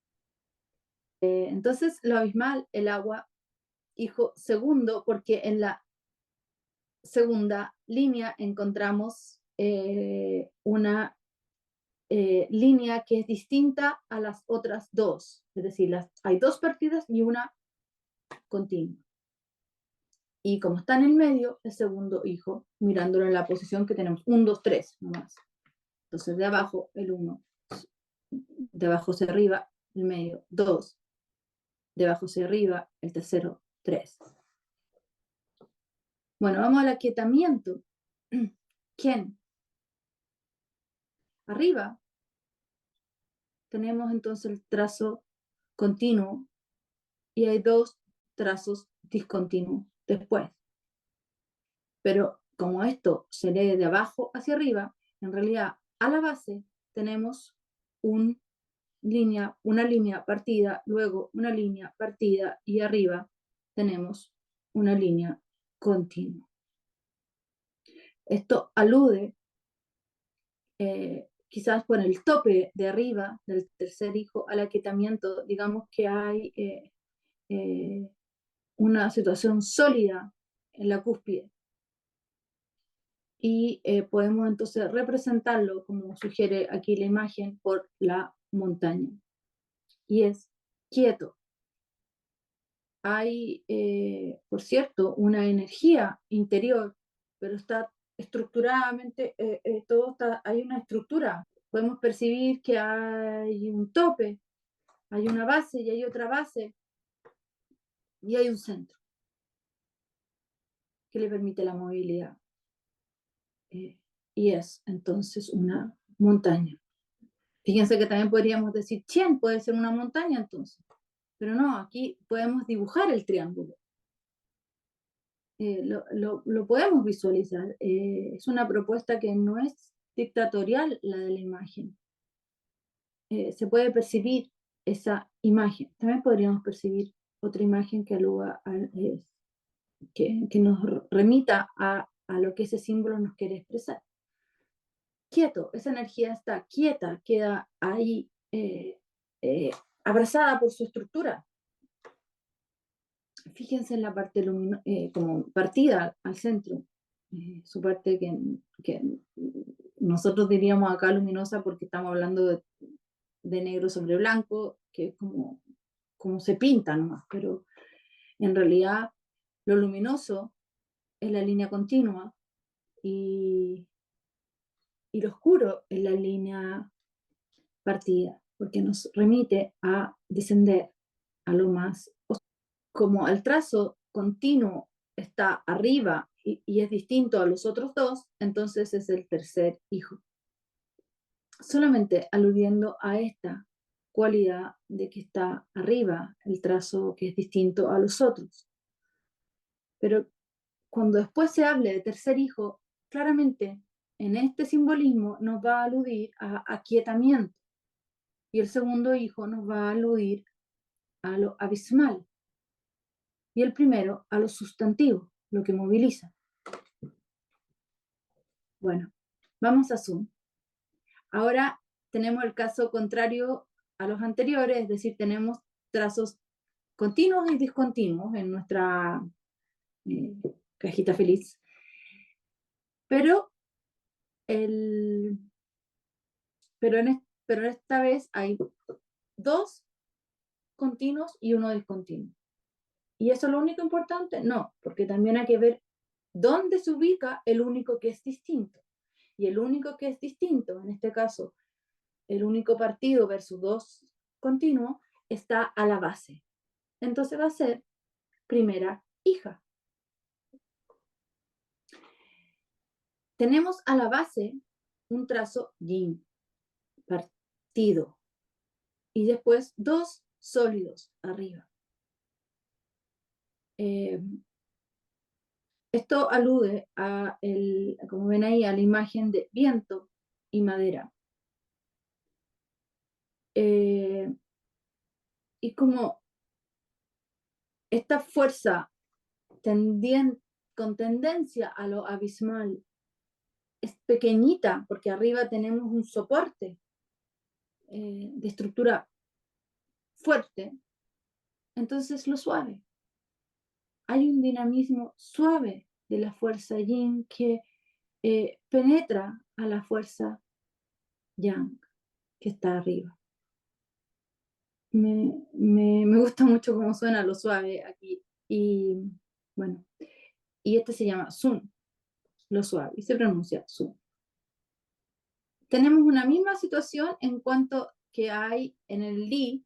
Entonces, lo abismal, el agua, hijo segundo, porque en la segunda línea encontramos una línea que es distinta a las otras dos. Es decir, hay dos partidas y una continua. Y como está en el medio, el segundo hijo, mirándolo en la posición que tenemos, 1, 2, 3, nomás. Entonces, de abajo, el 1, de abajo hacia arriba, el medio, 2, de abajo hacia arriba, el tercero, 3. Bueno, vamos al aquietamiento. ¿Quién? arriba tenemos entonces el trazo continuo y hay dos trazos discontinuos después. Pero como esto se lee de abajo hacia arriba, en realidad a la base tenemos una línea partida, luego una línea partida y arriba tenemos una línea continua. Esto alude quizás por el tope de arriba del tercer hijo al aquietamiento, digamos que hay una situación sólida en la cúspide. Y podemos entonces representarlo, como sugiere aquí la imagen, por la montaña. Y es quieto. Hay, por cierto, una energía interior, pero está estructuradamente, hay una estructura. Podemos percibir que hay un tope, hay una base y hay otra base, y hay un centro que le permite la movilidad. Y es entonces una montaña. Fíjense que también podríamos decir, Chien puede ser una montaña entonces, pero no, aquí podemos dibujar el triángulo. Lo podemos visualizar. Es una propuesta que no es dictatorial la de la imagen. Se puede percibir esa imagen. También podríamos percibir otra imagen que aluga que nos remita a lo que ese símbolo nos quiere expresar. Quieto, esa energía está quieta, queda ahí abrazada por su estructura. Fíjense en la parte como partida al centro, su parte que nosotros diríamos acá luminosa porque estamos hablando de negro sobre blanco, que es como se pinta nomás, pero en realidad lo luminoso es la línea continua y lo oscuro es la línea partida, porque nos remite a descender a lo más oscuro. Como el trazo continuo está arriba y es distinto a los otros dos, entonces es el tercer hijo. Solamente aludiendo a esta cualidad de que está arriba el trazo que es distinto a los otros. Pero cuando después se hable de tercer hijo, claramente en este simbolismo nos va a aludir a aquietamiento y el segundo hijo nos va a aludir a lo abismal y el primero a lo sustantivo, lo que moviliza. Bueno, vamos a Zoom. Ahora tenemos el caso contrario a los anteriores, es decir, tenemos trazos continuos y discontinuos en nuestra cajita feliz. Pero, pero esta vez hay dos continuos y uno discontinuo. ¿Y eso es lo único importante? No, porque también hay que ver dónde se ubica el único que es distinto. Y el único que es distinto, en este caso, el único partido versus dos continuos, está a la base. Entonces va a ser primera hija. Tenemos a la base un trazo yin, partido, y después dos sólidos arriba. Esto alude como ven ahí, a la imagen de viento y madera. Y como esta fuerza con tendencia a lo abismal es pequeñita, porque arriba tenemos un soporte de estructura fuerte, entonces lo suave. Hay un dinamismo suave de la fuerza yin que penetra a la fuerza yang que está arriba. Me gusta mucho cómo suena lo suave aquí. Y bueno, y este se llama Sun, lo suave, y se pronuncia Sun. Tenemos una misma situación en cuanto que hay en el Li,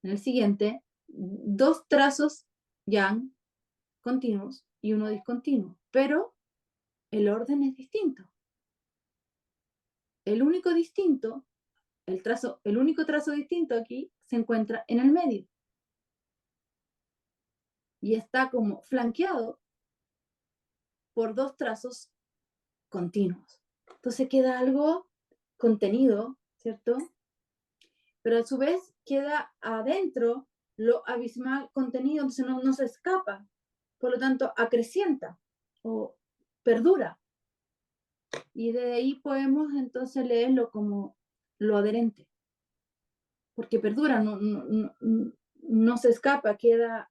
en el siguiente, dos trazos yang continuos y uno discontinuo, pero el orden es distinto. El único distinto, el único trazo distinto aquí se encuentra en el medio. Y está como flanqueado por dos trazos continuos. Entonces queda algo contenido, ¿cierto? Pero a su vez queda adentro lo abismal contenido, entonces no se escapa, por lo tanto acrecienta o perdura. Y de ahí podemos entonces leerlo como lo adherente, porque perdura, no se escapa, queda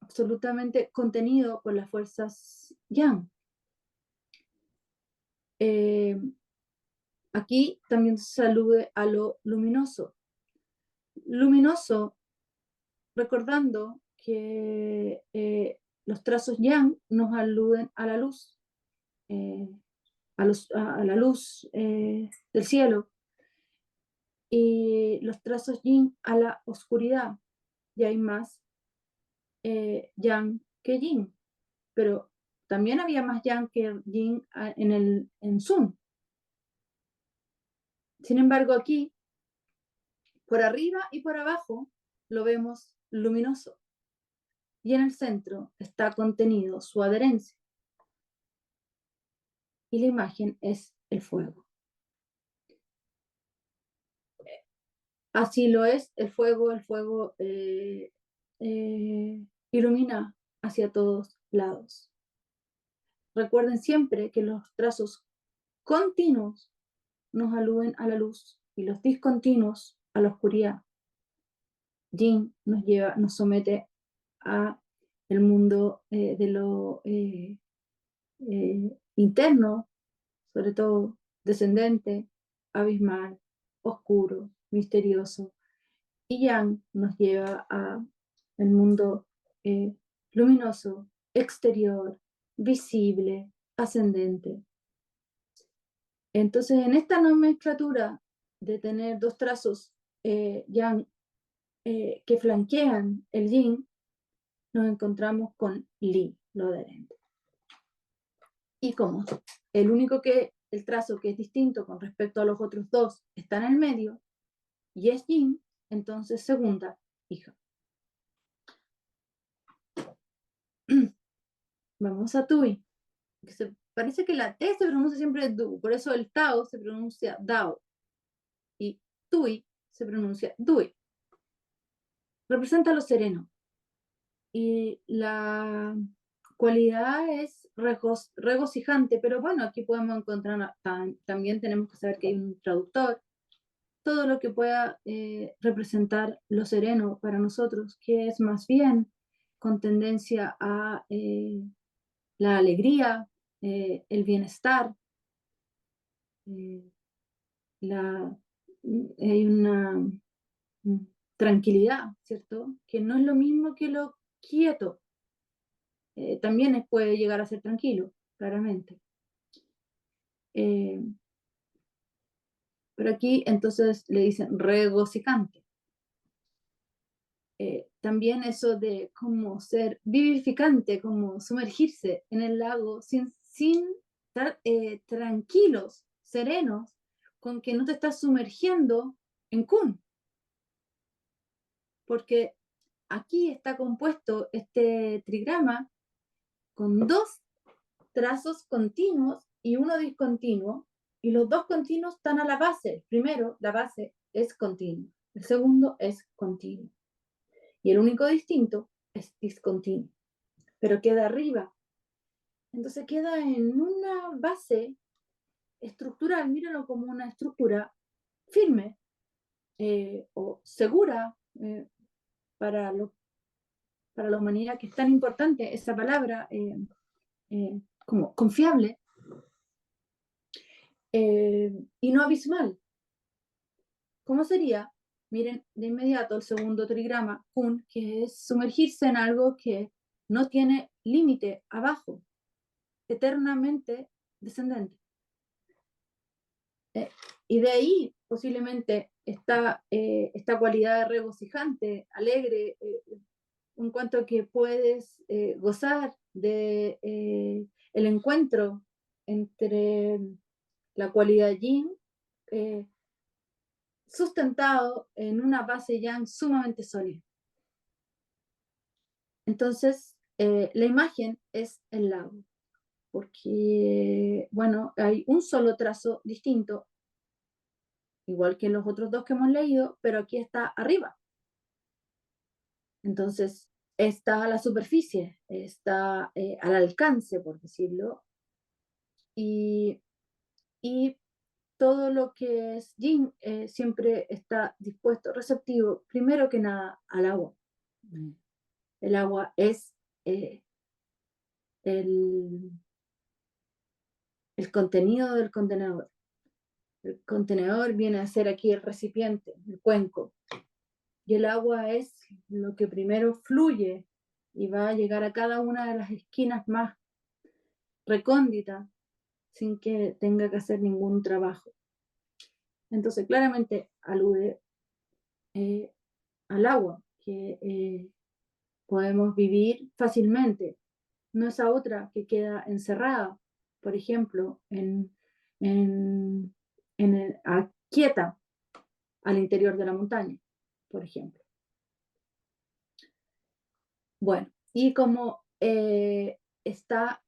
absolutamente contenido por las fuerzas yang. Aquí también se alude a lo luminoso. Luminoso, recordando que los trazos yang nos aluden a la luz, a la luz del cielo, y los trazos yin a la oscuridad. Y hay más yang que yin, pero también había más yang que yin en Sun. Sin embargo, aquí, por arriba y por abajo, lo vemos luminoso. Y en el centro está contenido su adherencia. Y la imagen es el fuego. Así lo es el fuego ilumina hacia todos lados. Recuerden siempre que los trazos continuos nos aluden a la luz y los discontinuos a la oscuridad. Yin nos somete a el mundo de lo interno, sobre todo descendente, abismal, oscuro, misterioso. Y Yang nos lleva a el mundo luminoso, exterior, visible, ascendente. Entonces, en esta nomenclatura de tener dos trazos Yang que flanquean el Yin, nos encontramos con Li, lo adherente. Y como el trazo que es distinto con respecto a los otros dos está en el medio y es Yin, entonces segunda hija. Vamos a Tui. Parece que la T se pronuncia siempre Du, por eso el Tao se pronuncia Dao y Tui se pronuncia Dui. Representa lo sereno y la cualidad es regocijante, pero bueno, aquí podemos encontrar, también tenemos que saber que hay un traductor, todo lo que pueda representar lo sereno para nosotros, que es más bien con tendencia a la alegría, el bienestar, la, hay una tranquilidad, ¿cierto? Que no es lo mismo que lo quieto. También puede llegar a ser tranquilo, claramente. Pero aquí entonces le dicen regocijante. También eso de como ser vivificante, como sumergirse en el lago sin estar tranquilos, serenos, con que no te estás sumergiendo en Kun. Porque aquí está compuesto este trigrama con dos trazos continuos y uno discontinuo, y los dos continuos están a la base. El primero, la base, es continuo. El segundo es continuo. Y el único distinto es discontinuo. Pero queda arriba. Entonces queda en una base estructural, míralo como una estructura firme o segura para, para la humanidad, que es tan importante esa palabra, como confiable, y no abismal. ¿Cómo sería? Miren de inmediato el segundo trigrama, Kun, que es sumergirse en algo que no tiene límite abajo, eternamente descendente. Y de ahí posiblemente esta cualidad regocijante, alegre, en cuanto a que puedes gozar de el encuentro entre la cualidad yin, eh, sustentado en una base yang sumamente sólida. Entonces, la imagen es el lago, porque, bueno, hay un solo trazo distinto, igual que en los otros dos que hemos leído, pero aquí está arriba. Entonces, está a la superficie, está al alcance, por decirlo, y, y todo lo que es yin siempre está dispuesto, receptivo, primero que nada, al agua. El agua es el, el contenido del contenedor. El contenedor viene a ser aquí el recipiente, el cuenco. Y el agua es lo que primero fluye y va a llegar a cada una de las esquinas más recónditas sin que tenga que hacer ningún trabajo. Entonces, claramente alude al agua, que podemos vivir fácilmente. No esa otra que queda encerrada, por ejemplo, quieta al interior de la montaña, por ejemplo. Bueno, y como está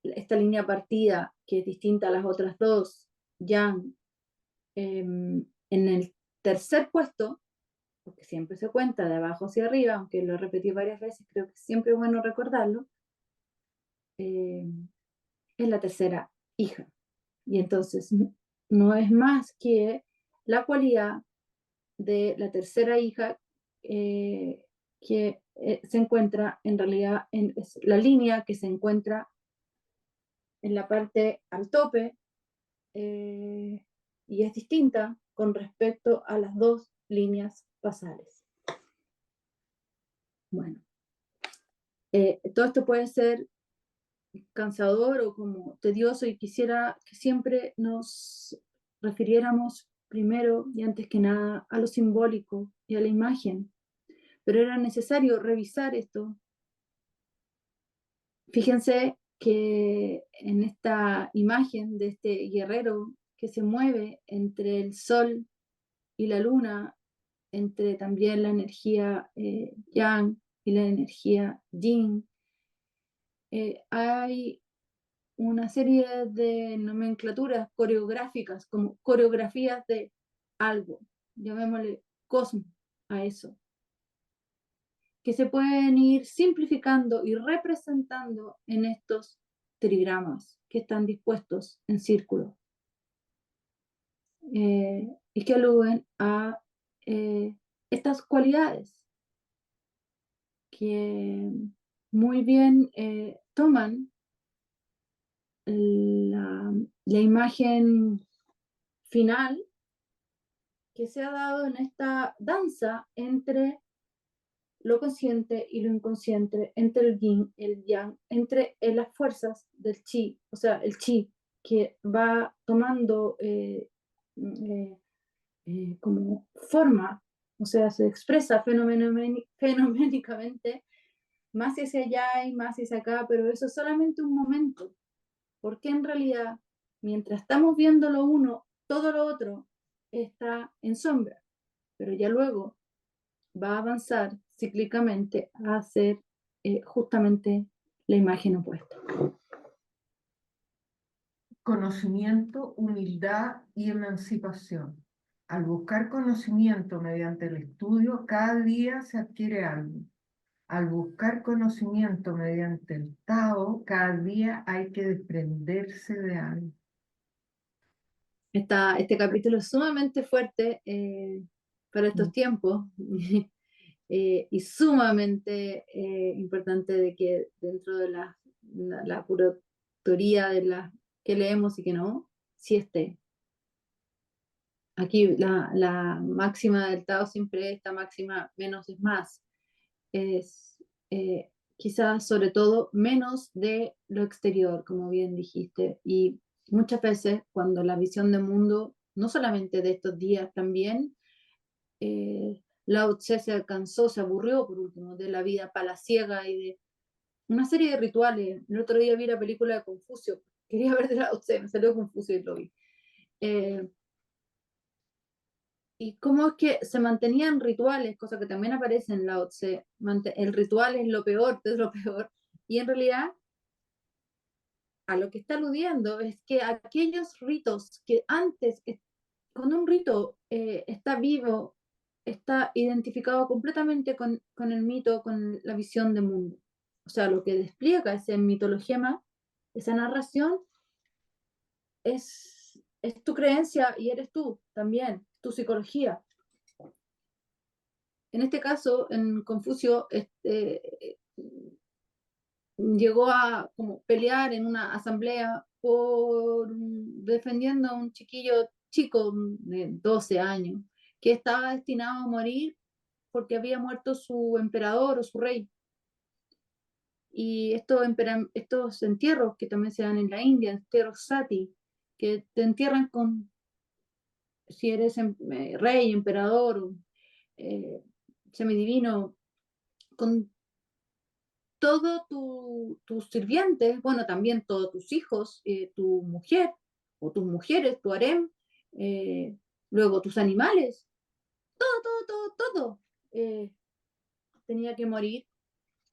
esta línea partida, que es distinta a las otras dos, yang, en el tercer puesto, porque siempre se cuenta de abajo hacia arriba, aunque lo repetí varias veces, creo que siempre es bueno recordarlo, es la tercera hija. Y entonces no es más que la cualidad de la tercera hija que se encuentra en realidad es la línea que se encuentra en la parte al tope y es distinta con respecto a las dos líneas basales. Bueno, todo esto puede ser cansador o como tedioso y quisiera que siempre nos refiriéramos primero y antes que nada a lo simbólico y a la imagen, pero era necesario revisar esto. Fíjense que en esta imagen de este guerrero que se mueve entre el sol y la luna, entre también la energía yang y la energía yin, hay una serie de nomenclaturas coreográficas, como coreografías de algo, llamémosle cosmos a eso, que se pueden ir simplificando y representando en estos trigramas que están dispuestos en círculo y que aluden a estas cualidades que muy bien toman la imagen final que se ha dado en esta danza entre lo consciente y lo inconsciente, entre el yin y el yang, entre las fuerzas del chi, o sea, el chi que va tomando como forma, o sea, se expresa fenoménicamente más hacia allá y más hacia acá, pero eso es solamente un momento, porque en realidad, mientras estamos viendo lo uno, todo lo otro está en sombra, pero ya luego va a avanzar cíclicamente a hacer justamente la imagen opuesta. Conocimiento, humildad y emancipación. Al buscar conocimiento mediante el estudio, cada día se adquiere algo. Al buscar conocimiento mediante el Tao, cada día hay que desprenderse de algo. Este capítulo es sumamente fuerte para estos tiempos y sumamente importante de que dentro de la curatoría de las que leemos y que no, sí esté. Aquí la máxima del Tao siempre es esta máxima, menos es más. Es quizás sobre todo menos de lo exterior, como bien dijiste. Y muchas veces cuando la visión del mundo, no solamente de estos días también, Lao Tse se alcanzó, se aburrió por último de la vida palaciega y de una serie de rituales. El otro día vi la película de Confucio, quería ver de Lao Tse, me salió Confucio y lo vi. Y cómo es que se mantenían rituales, cosa que también aparece en Lao Tse. El ritual es lo peor de lo peor. Y en realidad, a lo que está aludiendo es que aquellos ritos que antes, cuando un rito está vivo, está identificado completamente con el mito, con la visión de mundo. O sea, lo que despliega ese mitologema, esa narración, es tu creencia y eres tú también, tu psicología. En este caso, en Confucio, llegó a como pelear en una asamblea por defendiendo a un chiquillo chico de 12 años que estaba destinado a morir porque había muerto su emperador o su rey. Y estos entierros que también se dan en la India, entierros sati, que te entierran con, si eres rey, emperador, eh, semidivino, con todos tus sirvientes, bueno, también todos tus hijos, tu mujer o tus mujeres, tu harem, eh, luego tus animales, todo tenía que morir,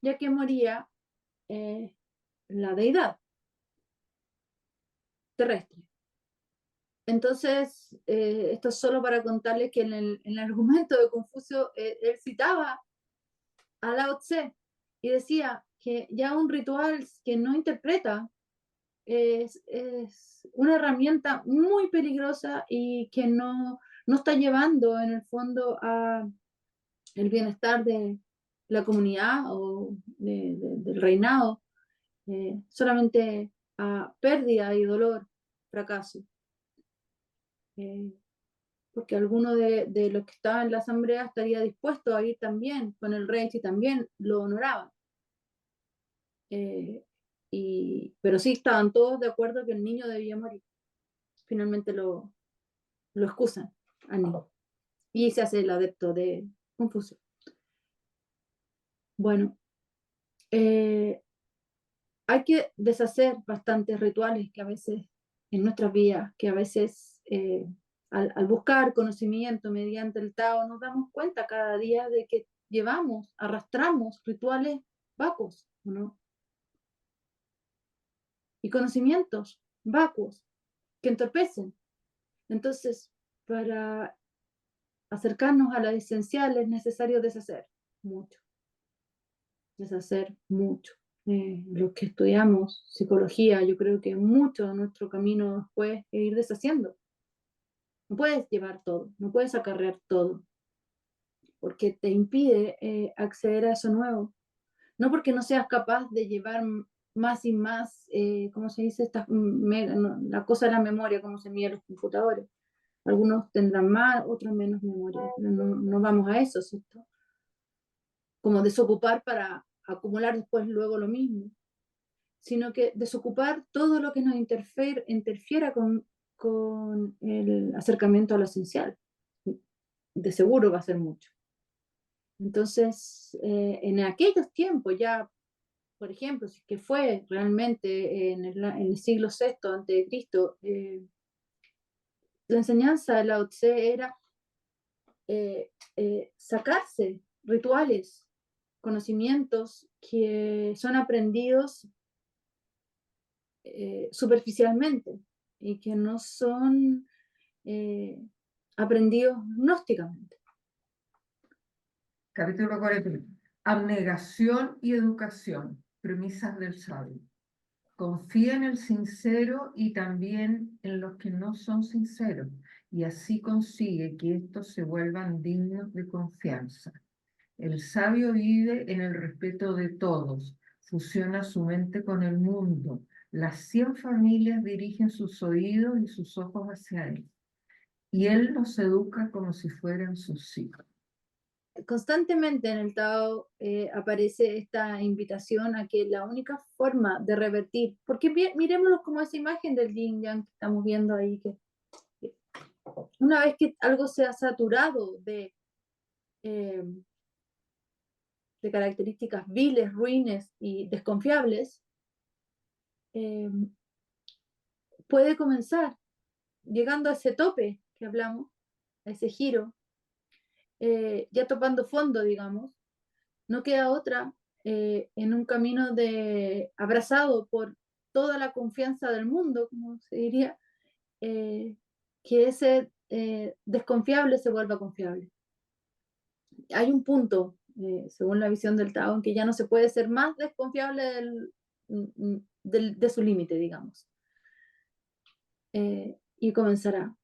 ya que moría la deidad terrestre. Entonces, esto es solo para contarles que en el argumento de Confucio, él citaba a Lao Tse y decía que ya un ritual que no interpreta es una herramienta muy peligrosa y que no está llevando en el fondo a el bienestar de la comunidad o del reinado, solamente a pérdida y dolor, fracaso. Porque alguno de los que estaban en la asamblea estaría dispuesto a ir también con el rey si también lo honoraban. Eh, pero sí estaban todos de acuerdo que el niño debía morir. Finalmente lo excusan al niño y se hace el adepto de Confucio. Bueno, eh, hay que deshacer bastantes rituales que a veces en nuestras vidas, que a veces al buscar conocimiento mediante el Tao nos damos cuenta cada día de que arrastramos rituales vacuos, ¿no? Y conocimientos vacuos que entorpecen. Entonces, para acercarnos a la esencial es necesario mucho, deshacer mucho. Los que estudiamos psicología, yo creo que mucho de nuestro camino después es ir deshaciendo. No puedes llevar todo, no puedes acarrear todo, porque te impide acceder a eso nuevo. No porque no seas capaz de llevar más y más, ¿cómo se dice? No, la cosa de la memoria, como se mide los computadores. Algunos tendrán más, otros menos memoria, pero no vamos a eso, ¿cierto? Como desocupar para acumular después luego lo mismo, sino que desocupar todo lo que nos interfiera con el acercamiento a lo esencial. De seguro va a ser mucho. Entonces, en aquellos tiempos ya, por ejemplo, si que fue realmente en el siglo VI antes de Cristo, la enseñanza de Lao Tse era sacarse rituales, conocimientos que son aprendidos superficialmente y que no son eh, aprendidos gnósticamente. Capítulo 41. Abnegación y educación, premisas del sabio. Confía en el sincero y también en los que no son sinceros, y así consigue que estos se vuelvan dignos de confianza. El sabio vive en el respeto de todos, fusiona su mente con el mundo. Las 100 familias dirigen sus oídos y sus ojos hacia él, y él los educa como si fueran sus hijos. Constantemente en el Tao aparece esta invitación a que la única forma de revertir, porque miremoslo como esa imagen del yin yang que estamos viendo ahí, que una vez que algo se ha saturado eh, de características viles, ruines y desconfiables, eh, puede comenzar llegando a ese tope que hablamos, a ese giro, ya topando fondo, digamos. No queda otra en un camino de abrazado por toda la confianza del mundo, como se diría, que ese desconfiable se vuelva confiable. Hay un punto, según la visión del Tao, en que ya no se puede ser más desconfiable de su límite, digamos. Y comenzará.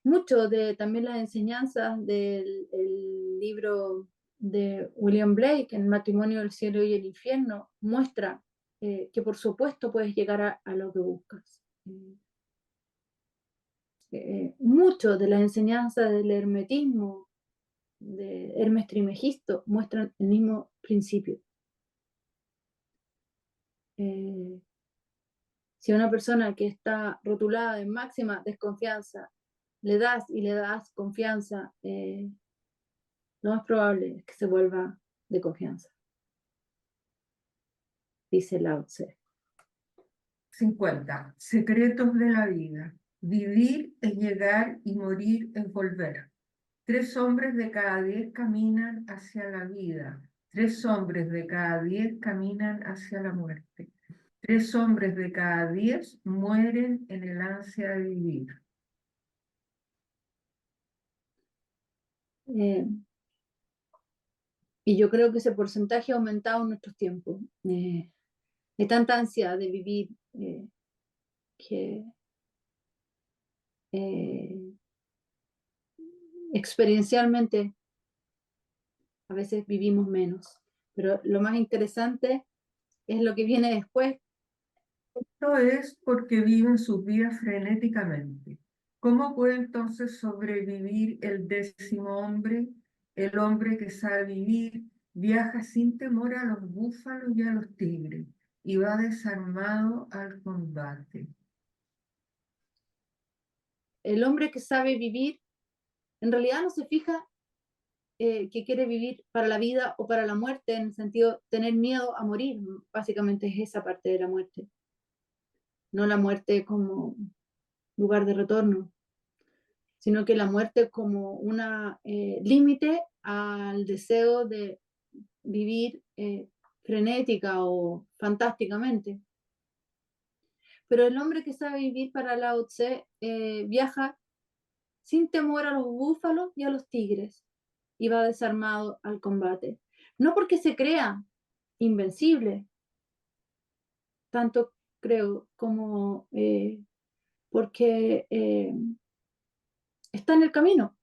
Mucho de también las enseñanzas del el libro de William Blake, El matrimonio del cielo y el infierno, muestra que por supuesto puedes llegar a lo que buscas. Mucho de las enseñanzas del hermetismo, de Hermes Trismegisto, muestran el mismo principio. Si a una persona que está rotulada de máxima desconfianza le das y le das confianza, lo más probable es que se vuelva de confianza, dice Lao Tse. 50. Secretos de la vida. Vivir es llegar y morir es volver. 3 hombres de cada 10 caminan hacia la vida. 3 hombres de cada 10 caminan hacia la muerte. 3 hombres de cada 10 mueren en el ansia de vivir. Y yo creo que ese porcentaje ha aumentado en nuestros tiempos. De tanta ansia de vivir que experiencialmente a veces vivimos menos. Pero lo más interesante es lo que viene después. Esto es porque viven sus vidas frenéticamente. ¿Cómo puede entonces sobrevivir el 10.º hombre? El hombre que sabe vivir viaja sin temor a los búfalos y a los tigres y va desarmado al combate. El hombre que sabe vivir en realidad no se fija que quiere vivir para la vida o para la muerte, en el sentido tener miedo a morir. Básicamente es esa parte de la muerte, no la muerte como lugar de retorno, sino que la muerte como una límite al deseo de vivir frenética o fantásticamente. Pero el hombre que sabe vivir para Lao Tse viaja sin temor a los búfalos y a los tigres y va desarmado al combate. No porque se crea invencible, tanto creo como porque está en el camino.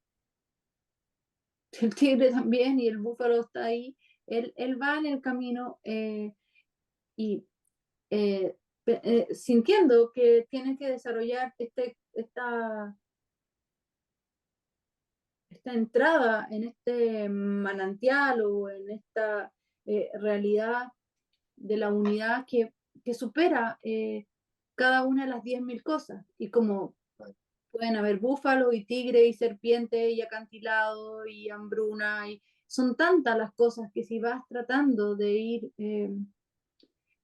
El tigre también y el búfalo está ahí. Él va en el camino y sintiendo que tiene que desarrollar esta entrada en este manantial o en esta realidad de la unidad que supera cada una de las 10.000 cosas. Y como pueden haber búfalo y tigre y serpiente y acantilado y hambruna, y son tantas las cosas que si vas tratando de ir eh,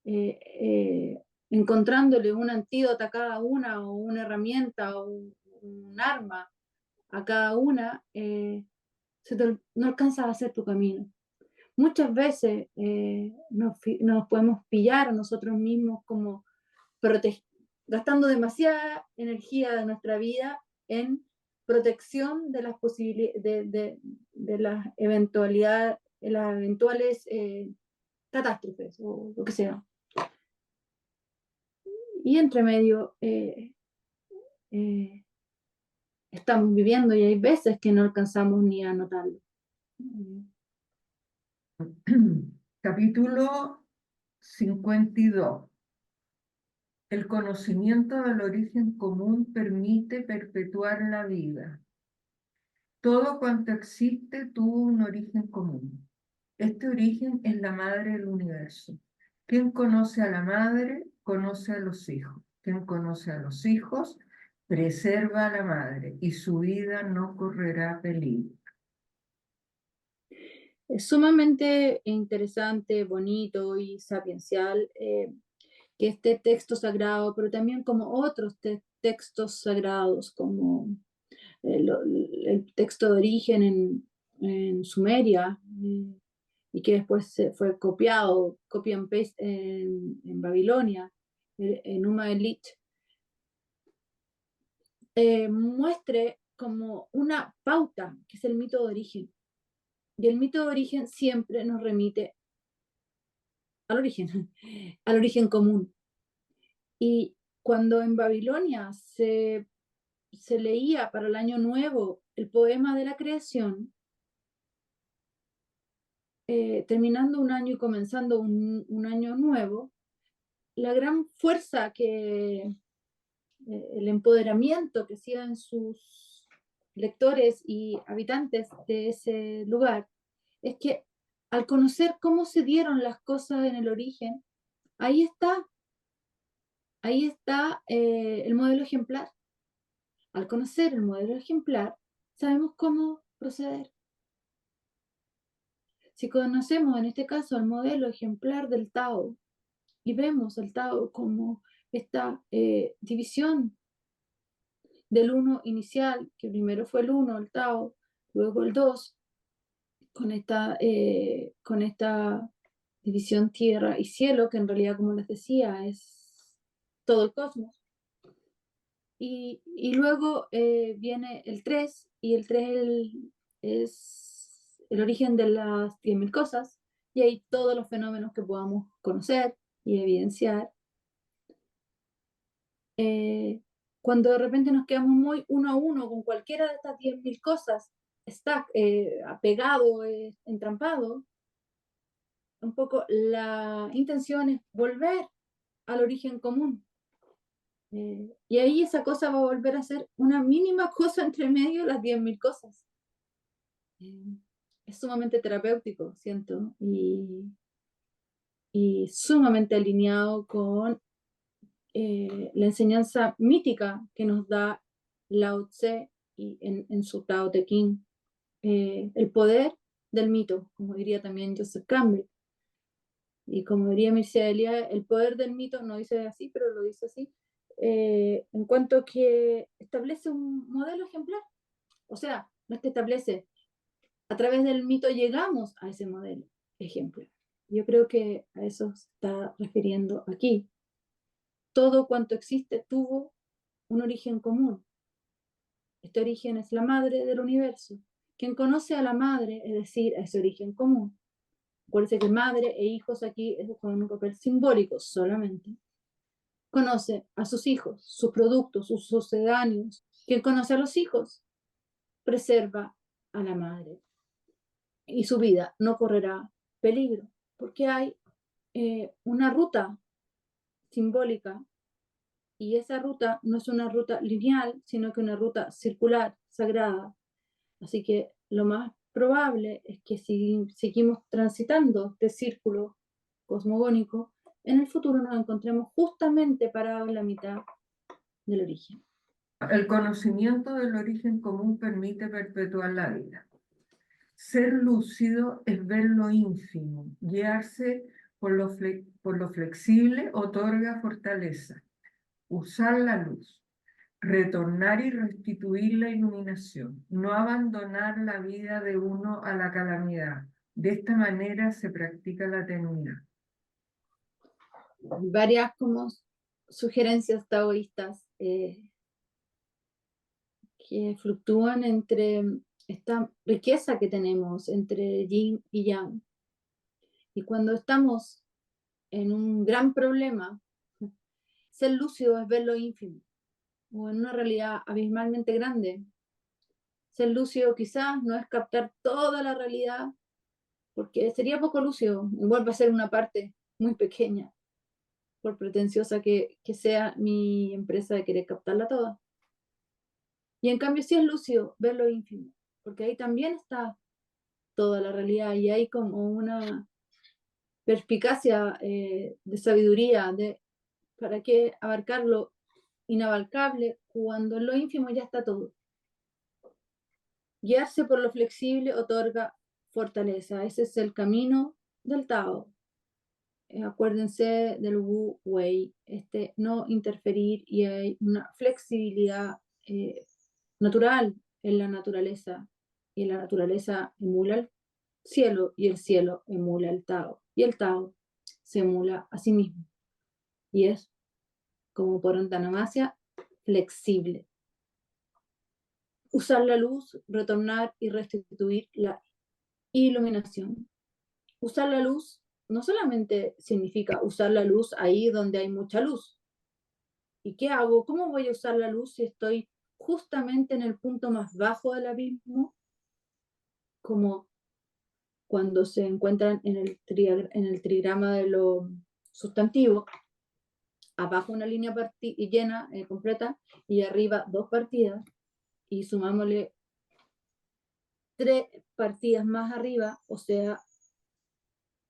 eh, encontrándole un antídoto a cada una o una herramienta o un arma a cada una, no alcanzas a hacer tu camino. Muchas veces nos podemos pillar a nosotros mismos como gastando demasiada energía de nuestra vida en protección de las posibilidades, de las eventualidades, las eventuales catástrofes o lo que sea. Y entre medio estamos viviendo y hay veces que no alcanzamos ni a notarlo. Capítulo 52. El conocimiento del origen común permite perpetuar la vida. Todo cuanto existe tuvo un origen común. Este origen es la madre del universo. Quien conoce a la madre, conoce a los hijos. Quien conoce a los hijos, preserva a la madre y su vida no correrá peligro. Es sumamente interesante, bonito y sapiencial. que este texto sagrado, pero también como otros textos sagrados, como el texto de origen en Sumeria, y que después se fue copiado, copy and paste en Babilonia, en Uma Elit, muestre como una pauta, que es el mito de origen. Y el mito de origen siempre nos remite al origen, al origen común. Y cuando en Babilonia se leía para el año nuevo el poema de la creación, terminando un año y comenzando un año nuevo, la gran fuerza el empoderamiento que hacían sus lectores y habitantes de ese lugar, es que al conocer cómo se dieron las cosas en el origen, ahí está, ahí está el modelo ejemplar. Al conocer el modelo ejemplar, sabemos cómo proceder. Si conocemos en este caso el modelo ejemplar del Tao y vemos al Tao como esta división del uno inicial, que primero fue el uno, el Tao, luego el dos, con esta división tierra y cielo, que en realidad, como les decía, es todo el cosmos. Y luego viene el 3, y el 3 es el origen de las 10.000 cosas, y hay todos los fenómenos que podamos conocer y evidenciar. Cuando de repente nos quedamos muy uno a uno con cualquiera de estas 10.000 cosas, está apegado, entrampado, un poco la intención es volver al origen común. Y ahí esa cosa va a volver a ser una mínima cosa entre medio de las 10.000 cosas. Es sumamente terapéutico, siento, y sumamente alineado con la enseñanza mítica que nos da Lao Tse y en su Tao Te Ching, el poder del mito, como diría también Joseph Campbell. Y como diría Mircea Eliade, el poder del mito, no dice así, pero lo dice así, en cuanto que establece un modelo ejemplar. O sea, no es que establece, a través del mito llegamos a ese modelo ejemplar. Yo creo que a eso se está refiriendo aquí. Todo cuanto existe tuvo un origen común. Este origen es la madre del universo. Quien conoce a la madre, es decir, a ese origen común. Acuérdense que madre e hijos aquí es un papel simbólico solamente. Conoce a sus hijos, sus productos, sus sucedáneos. Quien conoce a los hijos, preserva a la madre. Y su vida no correrá peligro, porque hay una ruta simbólica, y esa ruta no es una ruta lineal, sino que una ruta circular, sagrada. Así que lo más probable es que si seguimos transitando este círculo cosmogónico, en el futuro nos encontremos justamente parados en la mitad del origen. El conocimiento del origen común permite perpetuar la vida. Ser lúcido es ver lo ínfimo, guiarse por lo flexible otorga fortaleza, usar la luz, retornar y restituir la iluminación, no abandonar la vida de uno a la calamidad. De esta manera se practica la tenuidad. Varias como sugerencias taoístas que fluctúan entre esta riqueza que tenemos entre yin y yang. Y cuando estamos en un gran problema, ser lúcido es ver lo ínfimo, o en una realidad abismalmente grande. Ser lúcido quizás no es captar toda la realidad, porque sería poco lúcido, igual va a ser una parte muy pequeña, por pretenciosa que sea mi empresa de querer captarla toda. Y en cambio sí es lúcido ver lo ínfimo, porque ahí también está toda la realidad, y hay como una perspicacia de sabiduría, de para qué abarcar lo inabarcable cuando en lo ínfimo ya está todo. Guiarse por lo flexible otorga fortaleza. Ese es el camino del Tao. acuérdense del Wu Wei, no interferir, y hay una flexibilidad natural en la naturaleza, y la naturaleza emula el cielo, y el cielo emula el Tao, y el Tao se emula a sí mismo, y es, como por antonomasia, flexible. Usar la luz, retornar y restituir la iluminación. Usar la luz no solamente significa usar la luz ahí donde hay mucha luz. ¿Y qué hago? ¿Cómo voy a usar la luz si estoy justamente en el punto más bajo del abismo? Como cuando se encuentran en el trigrama de lo sustantivo, abajo una línea llena, completa, y arriba dos partidas, y sumámosle 3 partidas más arriba, o sea,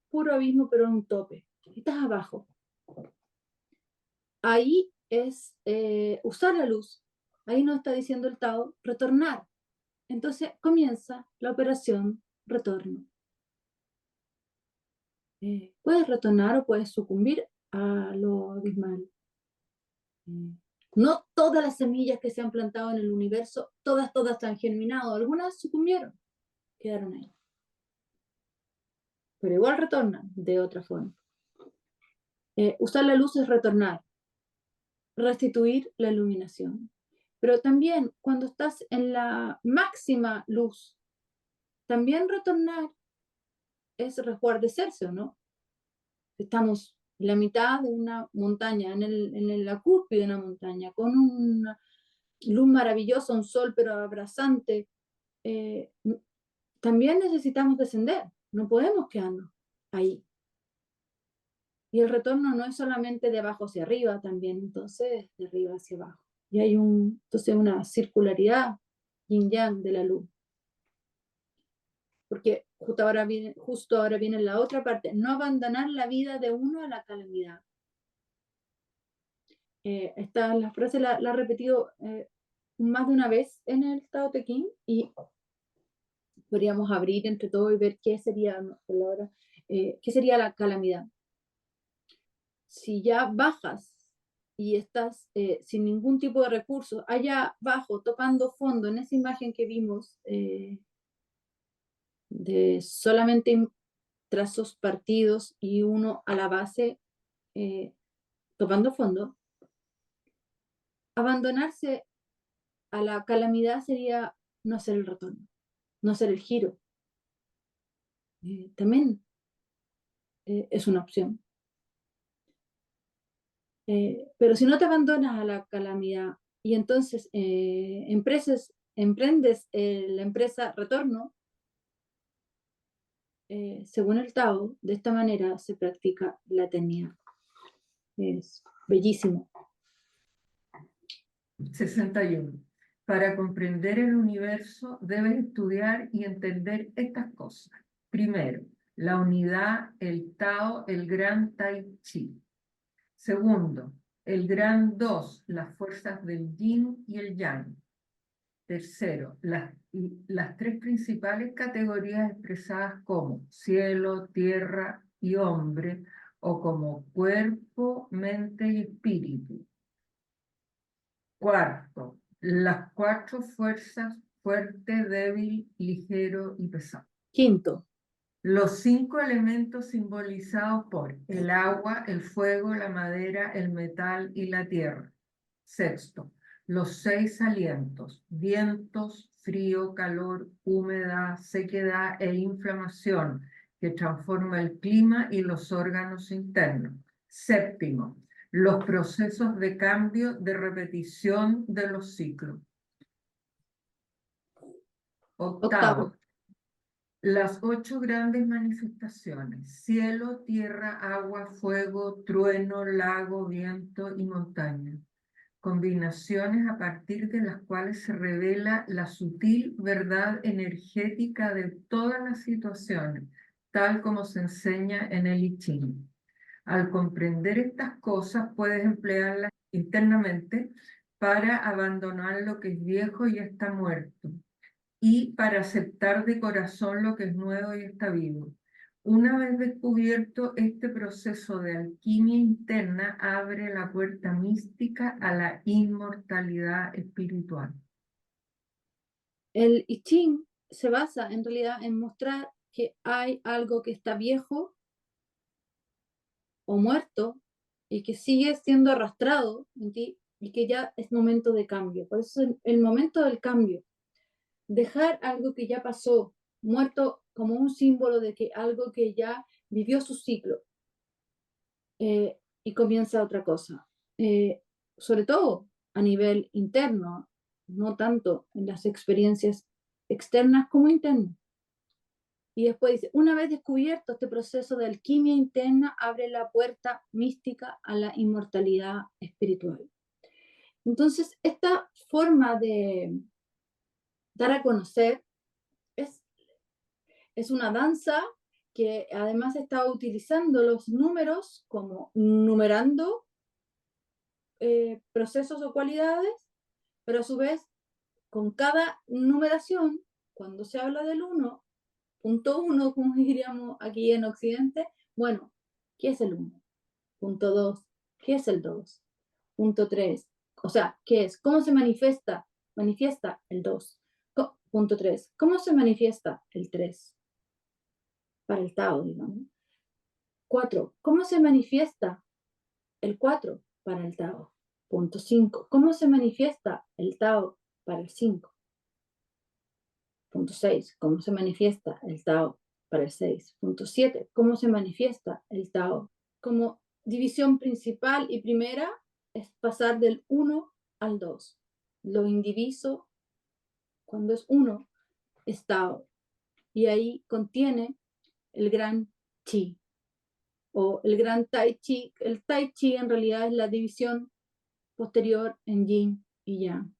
puro abismo, pero en un tope. Estás abajo. Ahí es usar la luz. Ahí nos está diciendo el Tao, retornar. Entonces comienza la operación retorno. Puedes retornar o puedes sucumbir a lo abismal. No todas las semillas que se han plantado en el universo, todas han germinado. Algunas sucumbieron, quedaron ahí. Pero igual retornan de otra forma. Usar la luz es retornar, restituir la iluminación. Pero también cuando estás en la máxima luz, también retornar es resguardecerse, ¿o no? Estamos en la mitad de una montaña, en la cúspide de una montaña, con una luz maravillosa, un sol pero abrasante. También necesitamos descender, no podemos quedarnos ahí. Y el retorno no es solamente de abajo hacia arriba, también entonces de arriba hacia abajo. Y hay entonces una circularidad yin-yang de la luz. Porque justo ahora viene la otra parte, no abandonar la vida de uno a la calamidad. La frase la he repetido más de una vez en el Tao Te Ching, y podríamos abrir entre todos y ver qué sería, qué sería la calamidad. Si ya bajas y estás sin ningún tipo de recursos, allá abajo, tocando fondo, en esa imagen que vimos de solamente trazos partidos y uno a la base, tocando fondo, abandonarse a la calamidad sería no hacer el retorno, no hacer el giro. También es una opción. Pero si no te abandonas a la calamidad y entonces emprendes la empresa retorno, según el Tao, de esta manera se practica la eternidad. Es bellísimo. 61. Para comprender el universo debes estudiar y entender estas cosas. Primero, la unidad, el Tao, el gran Tai Chi. Segundo, el gran dos, las fuerzas del Yin y el Yang. Tercero, las tres principales categorías expresadas como cielo, tierra y hombre, o como cuerpo, mente y espíritu. Cuarto, las cuatro fuerzas: fuerte, débil, ligero y pesado. Quinto, Los 5 elementos simbolizados por el agua, el fuego, la madera, el metal y la tierra. Sexto, los 6 alientos: vientos, frío, calor, humedad, sequedad e inflamación, que transforma el clima y los órganos internos. Séptimo, los procesos de cambio, de repetición de los ciclos. Octavo, octavo, las 8 grandes manifestaciones: cielo, tierra, agua, fuego, trueno, lago, viento y montaña. Combinaciones a partir de las cuales se revela la sutil verdad energética de todas las situaciones, tal como se enseña en el I Ching. Al comprender estas cosas, puedes emplearlas internamente para abandonar lo que es viejo y está muerto, y para aceptar de corazón lo que es nuevo y está vivo. Una vez descubierto este proceso de alquimia interna, abre la puerta mística a la inmortalidad espiritual. El I Ching se basa en realidad en mostrar que hay algo que está viejo o muerto y que sigue siendo arrastrado en ti y que ya es momento de cambio. Por eso el momento del cambio, dejar algo que ya pasó, muerto como un símbolo de que algo que ya vivió su ciclo y comienza otra cosa. Sobre todo a nivel interno, no tanto en las experiencias externas como internas. Y después dice, una vez descubierto este proceso de alquimia interna, abre la puerta mística a la inmortalidad espiritual. Entonces, esta forma de dar a conocer es una danza que además está utilizando los números como numerando procesos o cualidades, pero a su vez, con cada numeración, cuando se habla del 1, punto 1, como diríamos aquí en Occidente, bueno, ¿qué es el 1? Punto 2, ¿qué es el 2? Punto 3, o sea, ¿qué es? ¿Cómo se manifiesta? Manifiesta el 2. Punto 3, ¿cómo se manifiesta el 3? Para el Tao, digamos. 4, ¿cómo se manifiesta el 4 para el Tao? Punto 5, ¿cómo se manifiesta el Tao para el 5? Punto 6, ¿cómo se manifiesta el Tao para el 6? Punto 7, ¿cómo se manifiesta el Tao? Como división principal y primera es pasar del 1 al 2. Lo indiviso cuando es 1 es Tao. Y ahí contiene el gran Chi o el gran Tai Chi. El Tai Chi en realidad es la división posterior en Yin y Yang.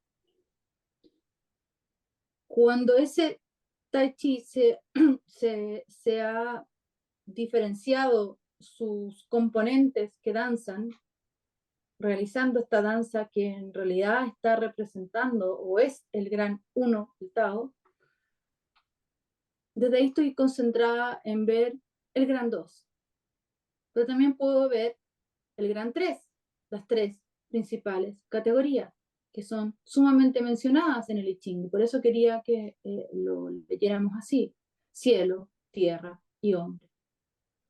Cuando ese Tai Chi se ha diferenciado sus componentes que danzan, realizando esta danza que en realidad está representando o es el gran uno, el Tao, desde ahí estoy concentrada en ver el gran 2, pero también puedo ver el gran 3, las tres principales categorías que son sumamente mencionadas en el I Ching, y por eso quería que lo leyéramos así: cielo, tierra y hombre.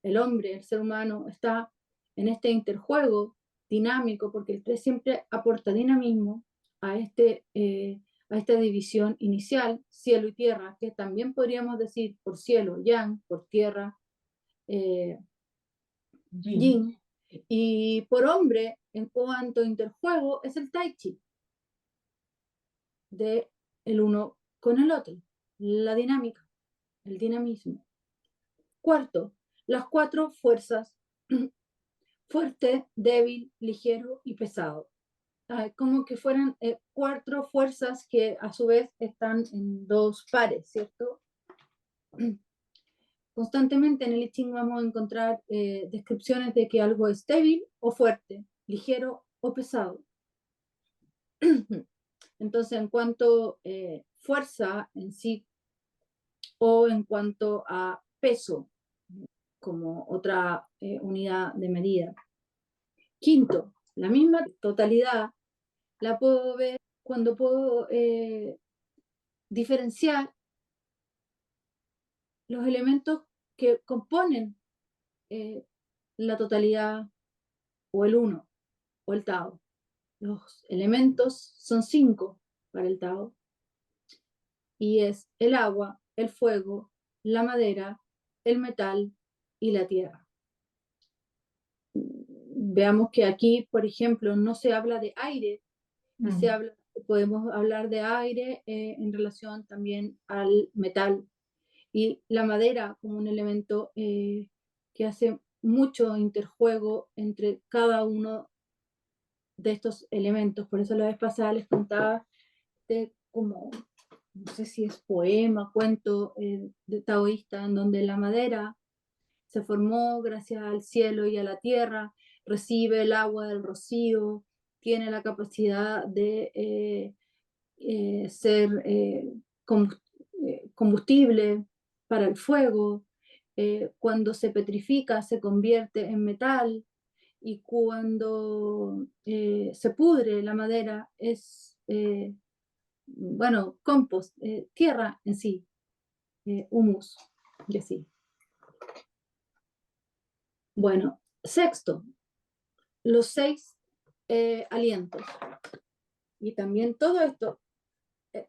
El hombre, el ser humano, está en este interjuego dinámico, porque el 3 siempre aporta dinamismo a, a esta división inicial, cielo y tierra, que también podríamos decir por cielo, yang, por tierra, eh, Yin. yin, y por hombre, en cuanto a interjuego, es el tai chi, de el uno con el otro, la dinámica, el dinamismo. Cuarto, las cuatro fuerzas: fuerte, débil, ligero y pesado. Como que fueran cuatro fuerzas que a su vez están en dos pares, ¿cierto? Constantemente en el I Ching vamos a encontrar descripciones de que algo es débil o fuerte, ligero o pesado. Entonces, en cuanto a fuerza en sí o en cuanto a peso, como otra unidad de medida. Quinto, la misma totalidad la puedo ver cuando puedo diferenciar los elementos que componen eh, la totalidad o el uno o el Tao. Los elementos son 5 para el Tao y es el agua, el fuego, la madera, el metal y la tierra. Veamos que aquí, por ejemplo, no se habla de aire y podemos hablar de aire en relación también al metal y la madera como un elemento que hace mucho interjuego entre cada uno de estos elementos. Por eso la vez pasada les contaba de como, no sé si es poema, cuento de taoísta, en donde la madera se formó gracias al cielo y a la tierra, recibe el agua del rocío, tiene la capacidad de ser combustible para el fuego, cuando se petrifica se convierte en metal, y cuando se pudre la madera es, bueno, compost, tierra en sí, humus, y así. Bueno, sexto, los 6 alientos. Y también todo esto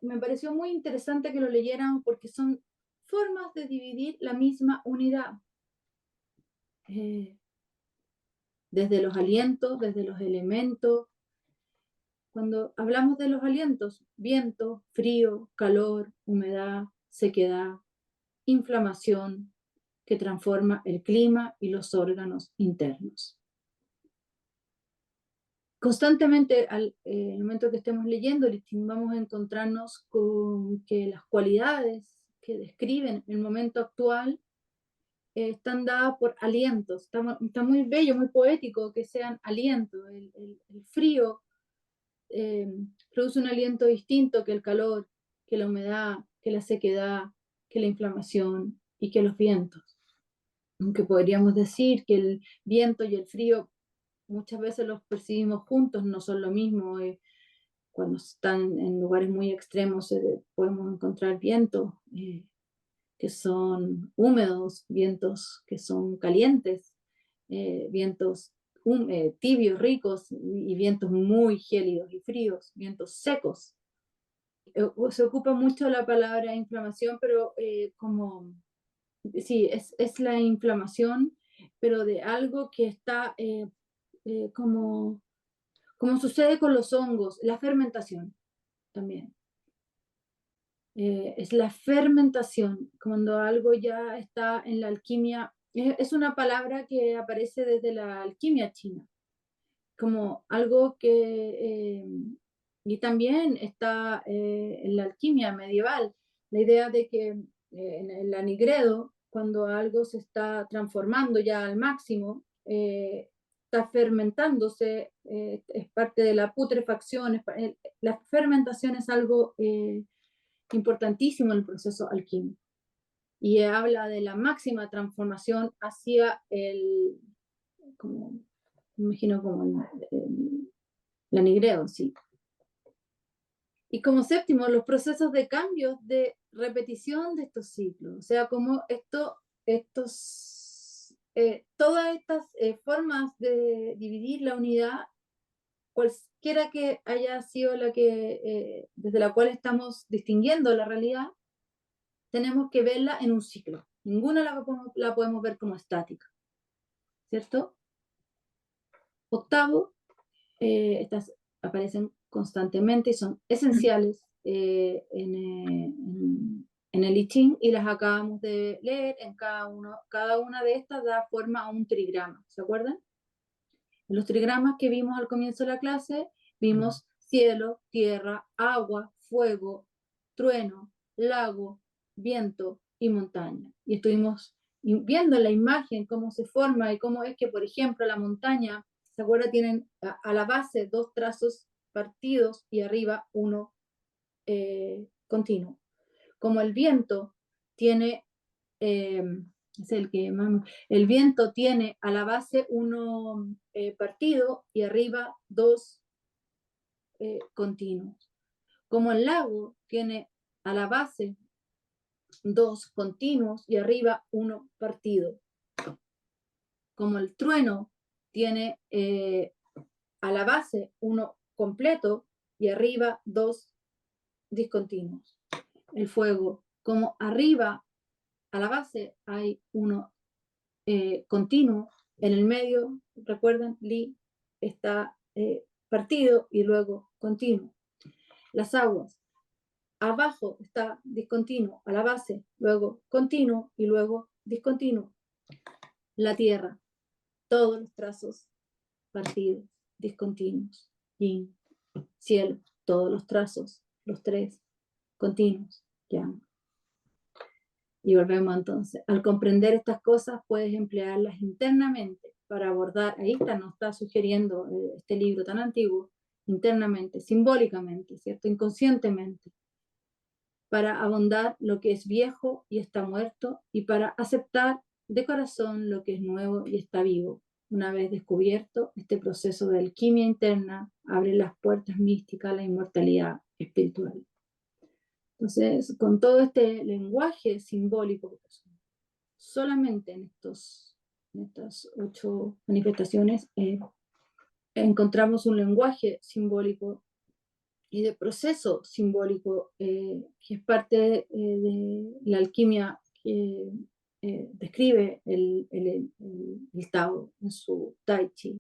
me pareció muy interesante que lo leyeran porque son formas de dividir la misma unidad. Desde los alientos, desde los elementos. Cuando hablamos de los alientos, viento, frío, calor, humedad, sequedad, inflamación, que transforma el clima y los órganos internos. Constantemente, al momento que estemos leyendo, vamos a encontrarnos con que las cualidades que describen el momento actual están dadas por alientos. Está muy bello, muy poético que sean alientos. El frío produce un aliento distinto que el calor, que la humedad, que la sequedad, que la inflamación y que los vientos. Aunque podríamos decir que el viento y el frío muchas veces los percibimos juntos, no son lo mismo. Cuando están en lugares muy extremos podemos encontrar vientos que son húmedos, vientos que son calientes, vientos tibios, ricos, y vientos muy gélidos y fríos, vientos secos. Se ocupa mucho la palabra inflamación, pero como, sí, es la inflamación, pero de algo que está como sucede con los hongos, la fermentación también. Es la fermentación, cuando algo ya está en la alquimia. Es una palabra que aparece desde la alquimia china, como algo que, y también está en la alquimia medieval, la idea de que en el anigredo, cuando algo se está transformando ya al máximo, está fermentándose, es parte de la putrefacción, la fermentación es algo importantísimo en el proceso alquímico. Y habla de la máxima transformación hacia como, me imagino como el anigreo, sí. Y como séptimo, los procesos de cambio, de repetición de estos ciclos. O sea, como todas estas formas de dividir la unidad, cualquiera que haya sido la que, desde la cual estamos distinguiendo la realidad, tenemos que verla en un ciclo. Ninguna la podemos ver como estática, ¿cierto? Octavo, estas aparecen constantemente y son esenciales en el I Ching, y las acabamos de leer. En cada una de estas da forma a un trigrama, ¿se acuerdan? En los trigramas que vimos al comienzo de la clase, vimos cielo, tierra, agua, fuego, trueno, lago, viento y montaña. Y estuvimos viendo la imagen cómo se forma y cómo es que, por ejemplo, la montaña, ¿se acuerdan? Tienen a la base 2 trazos partidos y arriba uno continuo. Como el viento tiene, es el que el viento tiene a la base uno partido y arriba 2 continuos. Como el lago tiene a la base 2 continuos y arriba 1 partido. Como el trueno tiene a la base 1 completo y arriba 2 discontinuos. El fuego, como arriba a la base hay 1 continuo, en el medio, recuerdan, Li está partido y luego continuo. Las aguas, abajo está discontinuo, a la base, luego continuo y luego discontinuo. La tierra, todos los trazos partidos, discontinuos. Yin, cielo, todos los trazos, los 3 continuos. Yang. Y volvemos entonces. Al comprender estas cosas, puedes emplearlas internamente para abordar, ahí nos está sugiriendo este libro tan antiguo, internamente, simbólicamente, ¿cierto? Inconscientemente, para abondar lo que es viejo y está muerto, y para aceptar de corazón lo que es nuevo y está vivo. Una vez descubierto, este proceso de alquimia interna abre las puertas místicas a la inmortalidad espiritual. Entonces, con todo este lenguaje simbólico, solamente en estas 8 manifestaciones encontramos un lenguaje simbólico y de proceso simbólico que es parte de la alquimia que describe el Tao en su Tai Chi.